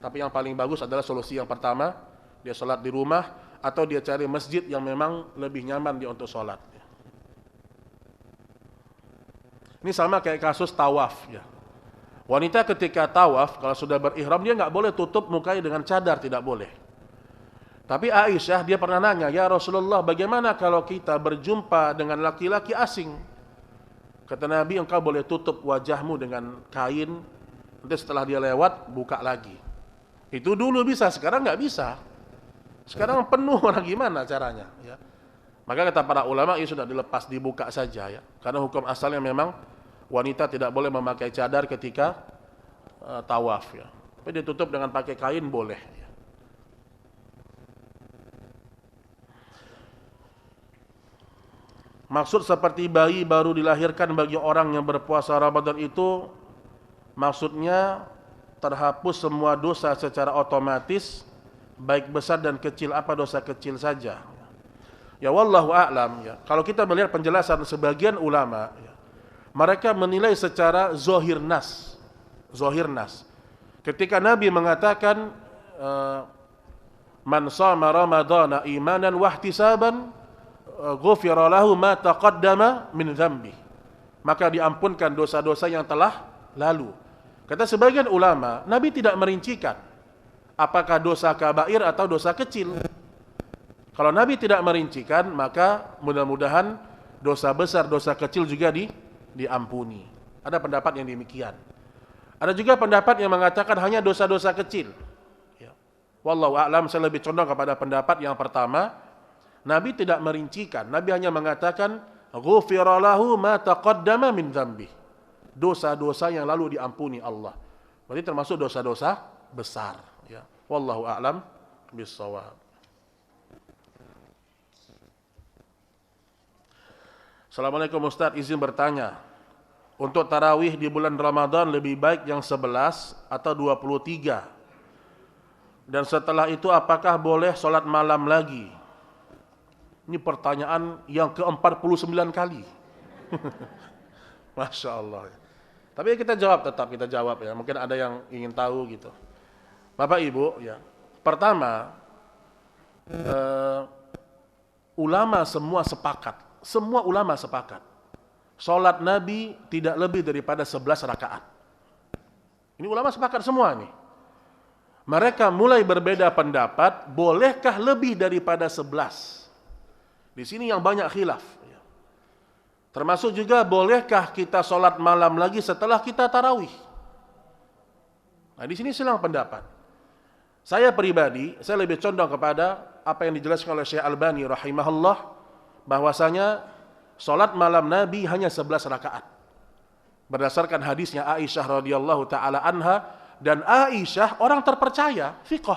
Tapi yang paling bagus adalah solusi yang pertama, dia sholat di rumah, atau dia cari masjid yang memang lebih nyaman dia untuk sholat. Ini sama kayak kasus tawaf ya. Wanita ketika tawaf, kalau sudah berihram, dia nggak boleh tutup mukanya dengan cadar, tidak boleh. Tapi Aisyah dia pernah nanya, "Ya Rasulullah, bagaimana kalau kita berjumpa dengan laki-laki asing?" Kata Nabi, "Engkau boleh tutup wajahmu dengan kain, nanti setelah dia lewat buka lagi." Itu dulu bisa, sekarang nggak bisa. Sekarang penuh orang, gimana caranya? Ya. Maka kata para ulama, ya sudah dilepas, dibuka saja ya. Karena hukum asalnya memang wanita tidak boleh memakai cadar ketika tawaf ya. Tapi ditutup dengan pakai kain boleh. Ya. Maksud seperti bayi baru dilahirkan bagi orang yang berpuasa Ramadan itu, maksudnya terhapus semua dosa secara otomatis, baik besar dan kecil. Apa dosa kecil saja? Ya wallahu a'lam ya. Kalau kita melihat penjelasan sebagian ulama ya, mereka menilai secara zahir nas. Zahir nas. Ketika Nabi mengatakan man shama ramadhana imanan wahtisaban ghufira lahu ma taqaddama min dzambi, maka diampunkan dosa-dosa yang telah lalu. Kata sebagian ulama, Nabi tidak merincikan apakah dosa kabair atau dosa kecil. Kalau Nabi tidak merincikan, maka mudah-mudahan dosa besar, dosa kecil juga diampuni. Ada pendapat yang demikian. Ada juga pendapat yang mengatakan hanya dosa-dosa kecil. Ya. Wallahu a'lam, saya lebih condong kepada pendapat yang pertama. Nabi tidak merincikan. Nabi hanya mengatakan ghufira lahu ma taqaddama min dzambi. Dosa-dosa yang lalu diampuni Allah. Berarti termasuk dosa-dosa besar, ya. Wallahu a'lam bissawab. Assalamualaikum Ustaz, izin bertanya. Untuk tarawih di bulan Ramadan lebih baik yang 11 atau 23? Dan setelah itu apakah boleh sholat malam lagi? Ini pertanyaan yang ke-49 kali. Masya Allah. Tapi kita jawab, tetap kita jawab ya. Mungkin ada yang ingin tahu gitu. Bapak Ibu ya. Pertama, ulama semua sepakat. Semua ulama sepakat. Salat Nabi tidak lebih daripada 11 rakaat. Ini ulama sepakat semua nih. Mereka mulai berbeda pendapat, bolehkah lebih daripada 11? Di sini yang banyak khilaf. Termasuk juga bolehkah kita salat malam lagi setelah kita tarawih? Nah, di sini silang pendapat. Saya pribadi, saya lebih condong kepada apa yang dijelaskan oleh Syekh Albani rahimahullah, bahwasanya salat malam Nabi hanya 11 rakaat. Berdasarkan hadisnya Aisyah radhiyallahu taala anha, dan Aisyah orang terpercaya, fiqh.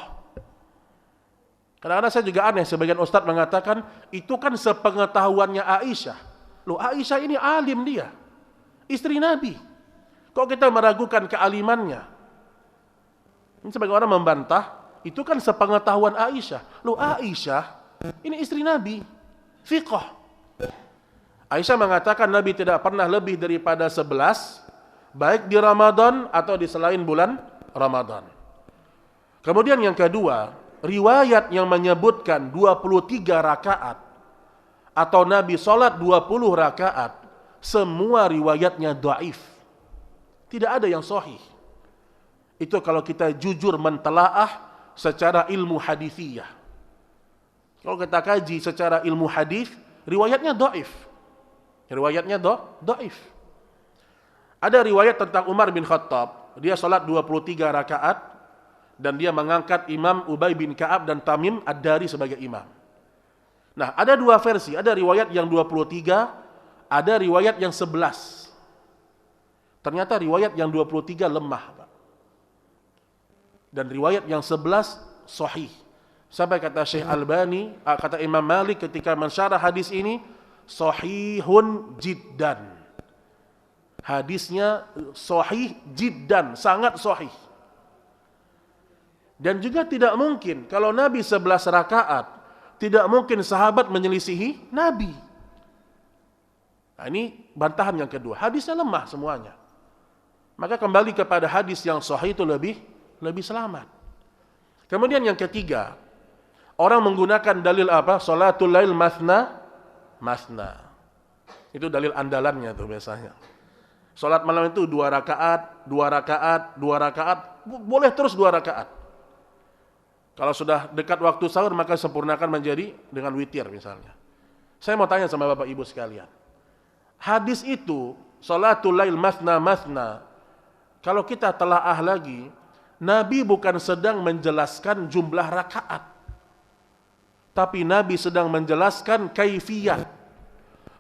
Kadang-kadang saya juga aneh, sebagian ustaz mengatakan itu kan sepengetahuannya Aisyah. Loh, Aisyah ini alim dia, istri Nabi. Kok kita meragukan kealimannya? Ini sebagian orang membantah, itu kan sepengetahuan Aisyah. Loh, Aisyah ini istri Nabi, fiqh. Aisyah mengatakan Nabi tidak pernah lebih daripada 11, baik di Ramadan atau di selain bulan Ramadan. Kemudian yang kedua, riwayat yang menyebutkan 23 rakaat atau Nabi sholat 20 rakaat, semua riwayatnya dhaif. Tidak ada yang sahih. Itu kalau kita jujur mentelaah secara ilmu hadithiyah. Kalau kita kaji secara ilmu hadis, riwayatnya dhaif. Riwayatnya dhaif. Ada riwayat tentang Umar bin Khattab, dia salat 23 rakaat dan dia mengangkat Imam Ubay bin Ka'ab dan Tamim Ad-Dari sebagai imam. Nah, ada dua versi, ada riwayat yang 23, ada riwayat yang 11. Ternyata riwayat yang 23 lemah, Pak. Dan riwayat yang 11 sahih. Sampai kata Syekh Albani, kata Imam Malik ketika mensyarah hadis ini, sahihun jiddan. Hadisnya sahih jiddan, sangat sahih. Dan juga tidak mungkin kalau Nabi 11 rakaat, tidak mungkin sahabat menyelisihi Nabi. Nah, ini bantahan yang kedua. Hadisnya lemah semuanya. Maka kembali kepada hadis yang sahih itu lebih selamat. Kemudian yang ketiga, orang menggunakan dalil apa? Salatul lail mathna. Itu dalil andalannya tuh biasanya. Salat malam itu 2 rakaat, 2 rakaat, 2 rakaat, boleh terus 2 rakaat. Kalau sudah dekat waktu sahur maka sempurnakan menjadi dengan witir misalnya. Saya mau tanya sama Bapak Ibu sekalian. Hadis itu, salatul lail mathna mathna. Kalau kita telaah lagi, Nabi bukan sedang menjelaskan jumlah rakaat. Tapi Nabi sedang menjelaskan kaifiyah.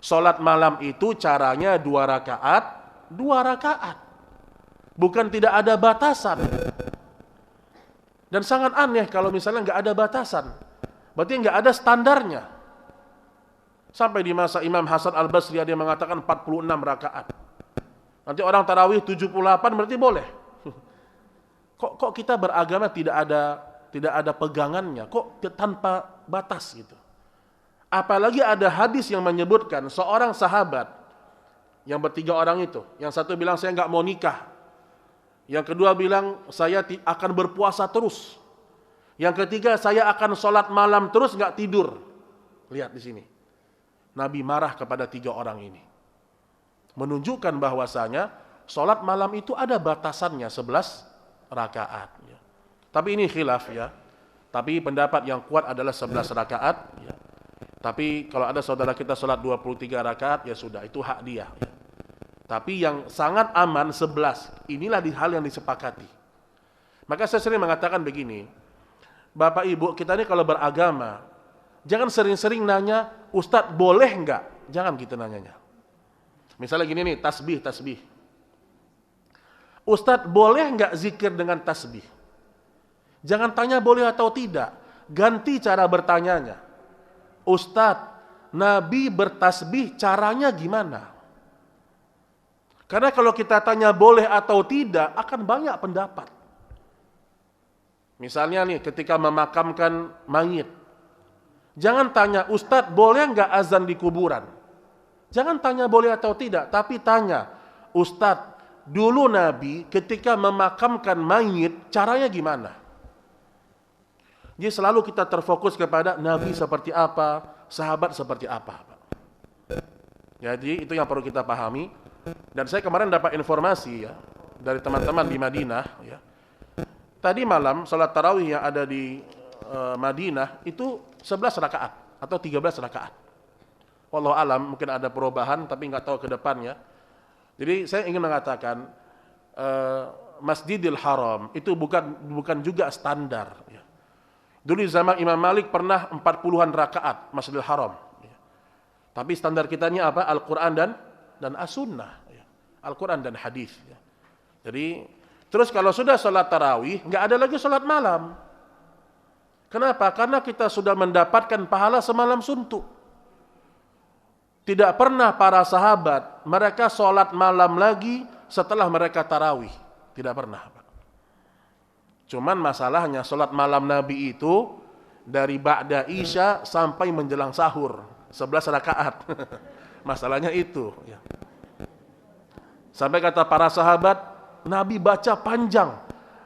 Salat malam itu caranya 2 rakaat, 2 rakaat. Bukan tidak ada batasan. Dan sangat aneh kalau misalnya nggak ada batasan. Berarti nggak ada standarnya. Sampai di masa Imam Hasan Al-Basri dia mengatakan 46 rakaat. Nanti orang tarawih 78 berarti boleh. Kok kita beragama tidak ada pegangannya, kok tanpa batas gitu. Apalagi ada hadis yang menyebutkan seorang sahabat yang bertiga orang itu, yang satu bilang saya nggak mau nikah, yang kedua bilang saya akan berpuasa terus, yang ketiga saya akan sholat malam terus nggak tidur. Lihat di sini, Nabi marah kepada 3 orang ini, menunjukkan bahwasanya sholat malam itu ada batasannya 11 rakaat. Tapi ini khilaf ya. Tapi pendapat yang kuat adalah 11 rakaat. Ya. Tapi kalau ada saudara kita sholat 23 rakaat, ya sudah, itu hak dia. Ya. Tapi yang sangat aman 11. Inilah hal yang disepakati. Maka saya sering mengatakan begini, Bapak Ibu, kita ini kalau beragama, jangan sering-sering nanya, Ustadz boleh enggak? Jangan gitu nanyanya. Misalnya gini nih, tasbih. Ustadz boleh enggak zikir dengan tasbih? Jangan tanya boleh atau tidak. Ganti cara bertanyanya. Ustadz, Nabi bertasbih caranya gimana? Karena kalau kita tanya boleh atau tidak, akan banyak pendapat. Misalnya nih, ketika memakamkan mayit. Jangan tanya, Ustadz boleh enggak azan di kuburan? Jangan tanya boleh atau tidak, tapi tanya, Ustadz, dulu Nabi ketika memakamkan mayit, caranya gimana? Jadi selalu kita terfokus kepada Nabi seperti apa, sahabat seperti apa. Jadi itu yang perlu kita pahami. Dan saya kemarin dapat informasi ya dari teman-teman di Madinah. Ya. Tadi malam salat tarawih yang ada di Madinah itu 11 rakaat atau 13 rakaat. Wallahu alam, mungkin ada perubahan tapi nggak tahu ke depannya. Jadi saya ingin mengatakan Masjidil Haram itu bukan juga standar. Ya. Dulu di zaman Imam Malik pernah 40-an rakaat Masjidil Haram. Ya. Tapi standar kita ini apa? Al-Quran dan As-Sunnah. Ya. Al-Quran dan hadis. Ya. Jadi, terus kalau sudah sholat tarawih, nggak ada lagi sholat malam. Kenapa? Karena kita sudah mendapatkan pahala semalam suntuk. Tidak pernah para sahabat, mereka sholat malam lagi setelah mereka tarawih. Tidak pernah. Cuman masalahnya sholat malam Nabi itu dari ba'da isya sampai menjelang sahur 11 rakaat. Masalahnya itu ya. Sampai kata para sahabat, Nabi baca panjang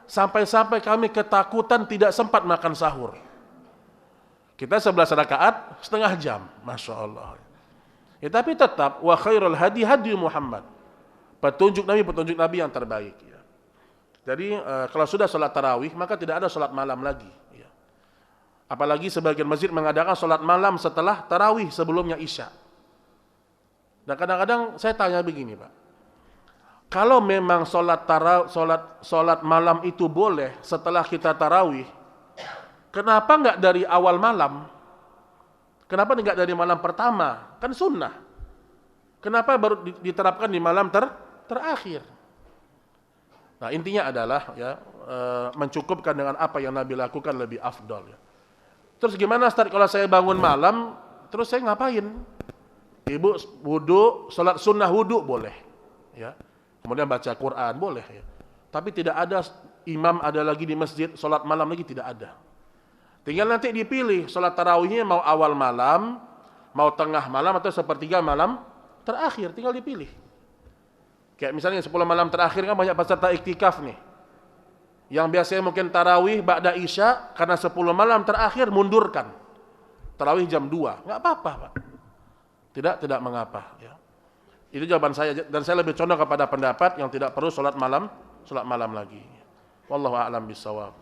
sampai-sampai kami ketakutan tidak sempat makan sahur. Kita 11 rakaat setengah jam, Masya Allah. Ya, tapi tetap wa khairul hadi hadi Muhammad. Petunjuk Nabi yang terbaik ya. Jadi kalau sudah sholat tarawih maka tidak ada sholat malam lagi. Ya. Apalagi sebagian masjid mengadakan sholat malam setelah tarawih sebelumnya isya. Dan kadang-kadang saya tanya begini Pak, kalau memang sholat malam itu boleh setelah kita tarawih, kenapa nggak dari awal malam? Kenapa nggak dari malam pertama? Kan sunnah. Kenapa baru diterapkan di malam terakhir? Nah intinya adalah ya mencukupkan dengan apa yang Nabi lakukan lebih afdal. Ya. Terus gimana Ustaz kalau saya bangun malam, terus saya ngapain? Ibu wudu, sholat sunnah wudu boleh, ya. Kemudian baca Quran boleh, ya. Tapi tidak ada imam ada lagi di masjid sholat malam lagi tidak ada. Tinggal nanti dipilih sholat tarawihnya mau awal malam, mau tengah malam atau sepertiga malam terakhir, tinggal dipilih. Kayak misalnya 10 malam terakhir kan banyak peserta iktikaf nih. Yang biasanya mungkin tarawih ba'da isya, karena 10 malam terakhir mundurkan. Tarawih jam 2, nggak apa-apa Pak. Tidak mengapa. Ya. Itu jawaban saya, dan saya lebih condong kepada pendapat yang tidak perlu sholat malam lagi. Wallahu a'lam bishawab.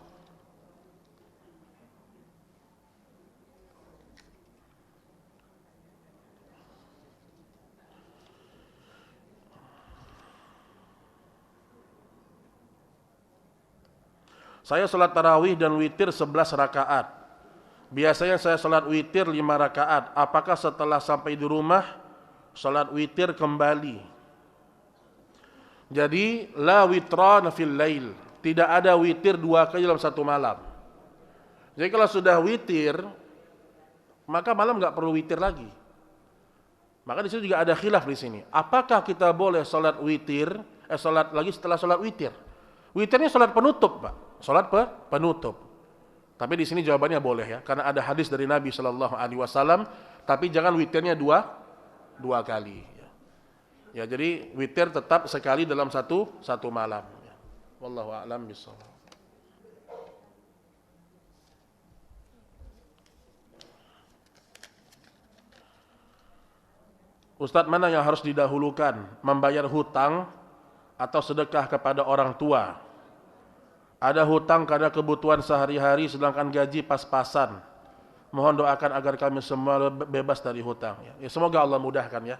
Saya salat tarawih dan witir 11 rakaat. Biasanya saya salat witir 5 rakaat. Apakah setelah sampai di rumah salat witir kembali? Jadi la witran fil lail. Tidak ada witir 2 kali dalam satu malam. Jadi kalau sudah witir, maka malam enggak perlu witir lagi. Maka di sini juga ada khilaf di sini. Apakah kita boleh salat witir, salat lagi setelah salat witir? Witirnya salat penutup, Pak. Salat penutup. Tapi di sini jawabannya boleh ya, karena ada hadis dari Nabi Shallallahu Alaihi Wasallam. Tapi jangan witirnya dua kali. Ya, jadi witir tetap sekali dalam satu malam. Ya. Wallahu a'lam bishawab. Ustadz, mana yang harus didahulukan? Membayar hutang atau sedekah kepada orang tua? Ada hutang karena kebutuhan sehari-hari sedangkan gaji pas-pasan. Mohon doakan agar kami semua bebas dari hutang. Ya, semoga Allah mudahkan ya.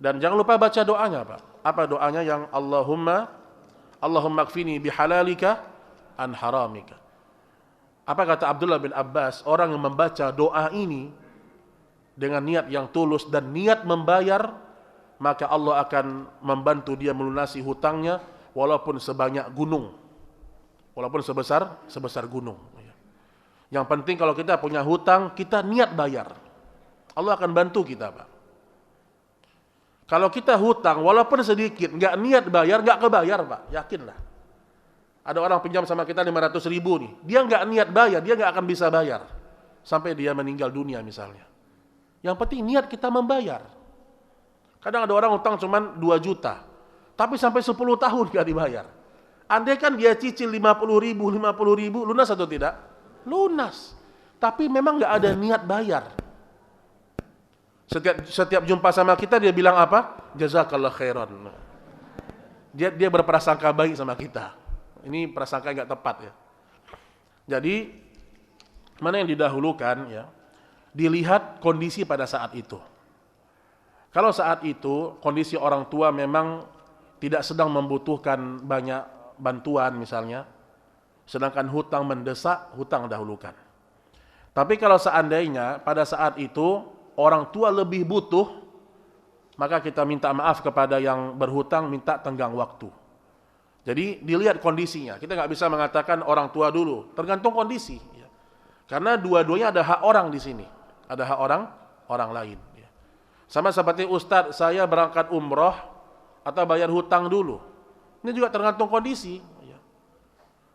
Dan jangan lupa baca doanya, Pak. Apa doanya yang Allahumma kfini bihalalika an haramika. Apa kata Abdullah bin Abbas? Orang yang membaca doa ini dengan niat yang tulus dan niat membayar, maka Allah akan membantu dia melunasi hutangnya walaupun sebanyak gunung. Walaupun sebesar gunung. Yang penting kalau kita punya hutang, kita niat bayar. Allah akan bantu kita, Pak. Kalau kita hutang, walaupun sedikit, nggak niat bayar, nggak kebayar, Pak. Yakinlah. Ada orang pinjam sama kita 500 ribu nih. Dia nggak niat bayar, dia nggak akan bisa bayar. Sampai dia meninggal dunia misalnya. Yang penting niat kita membayar. Kadang ada orang hutang cuma 2 juta. Tapi sampai 10 tahun nggak dibayar. Andai kan dia cicil 50 ribu, lunas atau tidak? Lunas. Tapi memang nggak ada niat bayar. Setiap jumpa sama kita dia bilang apa? Jazakallah khairan. Dia berprasangka baik sama kita. Ini prasangka nggak tepat ya. Jadi mana yang didahulukan ya? Dilihat kondisi pada saat itu. Kalau saat itu kondisi orang tua memang tidak sedang membutuhkan banyak bantuan misalnya, sedangkan hutang mendesak, hutang dahulukan. Tapi kalau seandainya pada saat itu orang tua lebih butuh, maka kita minta maaf kepada yang berhutang, minta tenggang waktu. Jadi dilihat kondisinya. Kita nggak bisa mengatakan orang tua dulu, tergantung kondisi. Ya. Karena dua-duanya ada hak orang di sini, ada hak orang lain. Ya. Sama seperti Ustadz, saya berangkat umroh atau bayar hutang dulu. Ini juga tergantung kondisi. Ya.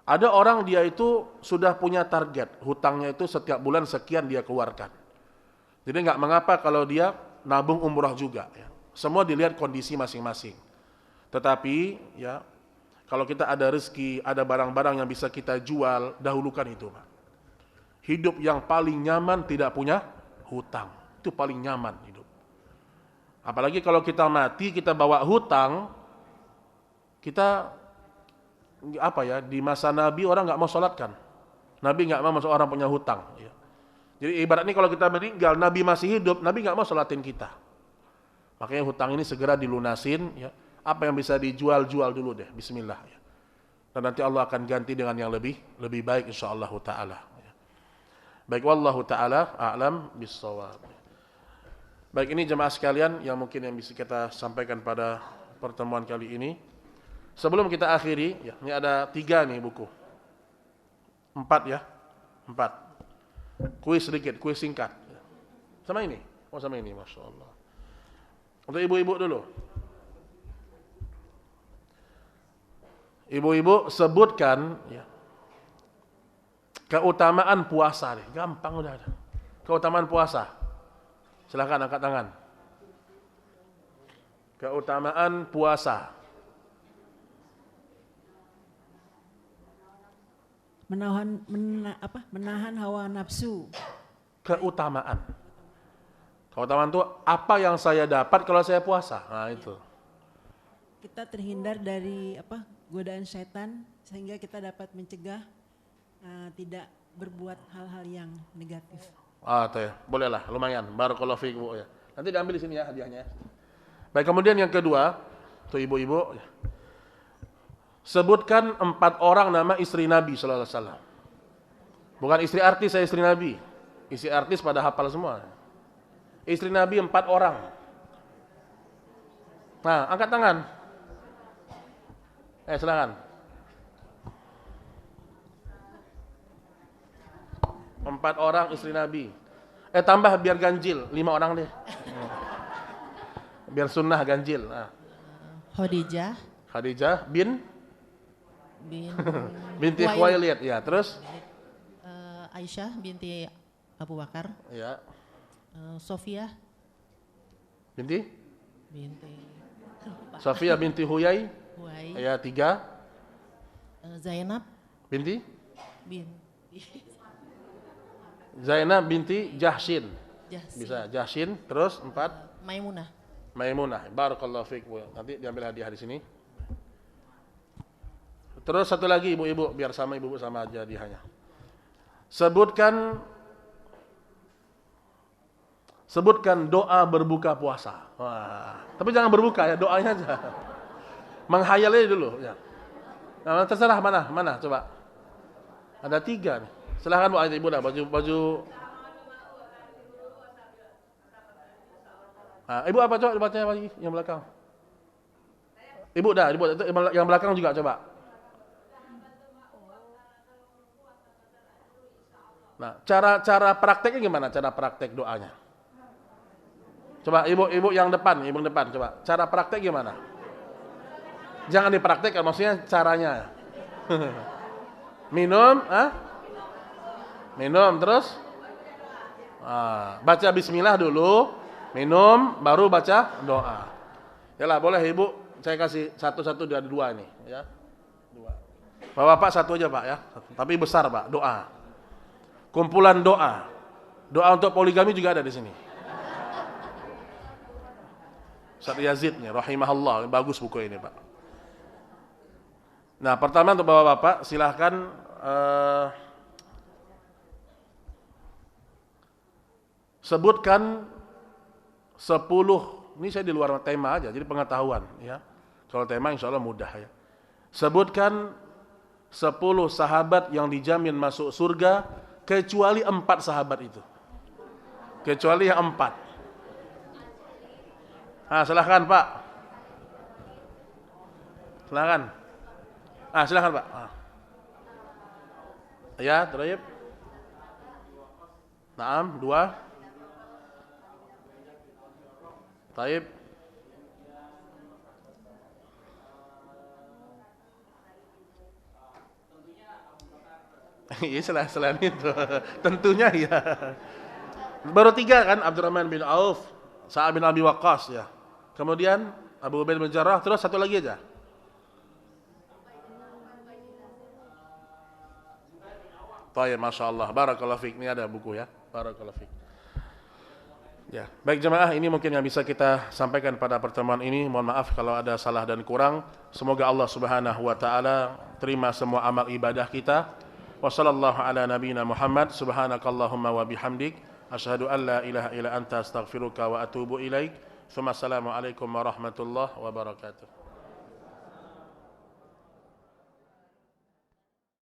Ada orang dia itu sudah punya target, hutangnya itu setiap bulan sekian dia keluarkan. Jadi nggak mengapa kalau dia nabung umroh juga. Ya. Semua dilihat kondisi masing-masing. Tetapi ya kalau kita ada rezeki, ada barang-barang yang bisa kita jual, dahulukan itu, Pak. Hidup yang paling nyaman tidak punya hutang. Itu paling nyaman hidup. Apalagi kalau kita mati, kita bawa hutang, kita apa ya, di masa Nabi orang nggak mau sholatkan. Nabi nggak mau masuk orang punya hutang. Ya. Jadi ibaratnya kalau kita meninggal, Nabi masih hidup, Nabi nggak mau sholatin kita. Makanya hutang ini segera dilunasin. Ya. Apa yang bisa dijual, jual dulu deh. Bismillah. Ya. Dan nanti Allah akan ganti dengan yang lebih baik insyaallah ta'ala. Ya. Baik, wallahu ta'ala a'lam bissawab. Baik, ini jemaah sekalian yang mungkin yang bisa kita sampaikan pada pertemuan kali ini. Sebelum kita akhiri, ya, ini ada 3 nih buku. 4 ya. 4. Kuis sedikit, kuis singkat. Sama ini. Oh, sama ini, Masya Allah. Untuk ibu-ibu dulu. Ibu-ibu sebutkan ya, keutamaan puasa deh. Gampang udah ada. Keutamaan puasa. Silakan angkat tangan. Keutamaan puasa. Menahan hawa nafsu. Keutamaan. Keutamaan itu apa yang saya dapat kalau saya puasa. Nah itu. Kita terhindar dari godaan setan sehingga kita dapat mencegah tidak berbuat hal-hal yang negatif. Tuh ya, bolehlah, lumayan. Barakallahu fiik, Bu ya. Nanti diambil di sini ya hadiahnya. Baik, kemudian yang kedua, tuh ibu-ibu. Sebutkan 4 orang nama istri Nabi sallallahu alaihi wasallam. Bukan istri artis, saya istri Nabi. Istri artis pada hafal semua. Istri Nabi 4 orang. Nah, angkat tangan. Silakan. 4 orang istri Nabi. Tambah biar ganjil, 5 orang deh. Biar sunnah ganjil. Nah. Khadijah binti Khuwailid, ya. Terus Aisyah binti Abu Bakar. Ya. Sofia binti Huyai. Ya, 3. Zainab binti Jahshin. Bisa Jahshin. Terus 4. Maimunah. Barakallahu fiik, Bu. Nanti diambil hadiah di sini. Terus satu lagi ibu-ibu, biar sama ibu-ibu sama aja hadiahnya. Sebutkan doa berbuka puasa. Wah, tapi jangan berbuka ya, doanya aja. Menghayal aja dulu ya. Nah, terserah mana coba. Ada 3 nih. Silakan Bu, ibu dah baju. Nah, ibu apa coba baca lagi yang belakang. Ibu itu yang belakang juga coba. Nah, cara prakteknya gimana? Cara praktek doanya. Coba ibu yang depan coba. Cara praktek gimana? Jangan dipraktekkan, maksudnya caranya. Minum terus baca bismillah dulu, minum, baru baca doa. Yalah, boleh ibu, saya kasih satu-satu dari 2 ini, ya. 2. Bapak 1 aja Pak ya, tapi besar Pak, doa. Kumpulan doa. Doa untuk poligami juga ada di sini. Ustaz Yazid nih, rahimahullah, bagus buku ini Pak. Nah, pertama untuk bapak-bapak, silahkan sebutkan 10, ini saya di luar tema aja, jadi pengetahuan ya. Kalau tema insya Allah mudah ya. Sebutkan 10 sahabat yang dijamin masuk surga, kecuali 4 sahabat itu. Kecuali yang 4. Nah, silahkan Pak. Silahkan Pak. Ya, Terakhir. Naam, 2. Taib. Iya, selain itu. Tentunya ya. Baru 3 kan, Abdurrahman bin Auf, Sa'ad bin Abi Waqqas ya. Kemudian Abu Ubaidah bin Jarrah, terus satu lagi aja. Baik, Masya Allah. Barakallahu fiik. Ini ada buku ya. Barakallahu fiik. Ya, baik jemaah, ini mungkin yang bisa kita sampaikan pada pertemuan ini. Mohon maaf kalau ada salah dan kurang. Semoga Allah Subhanahu wa taala terima semua amal ibadah kita. Wa sallallahu ala nabiyyina Muhammad. Subhanakallahumma wa bihamdik, asyhadu an la ilaha illa anta astaghfiruka wa atubu ilaik. Assalamualaikum warahmatullahi wabarakatuh.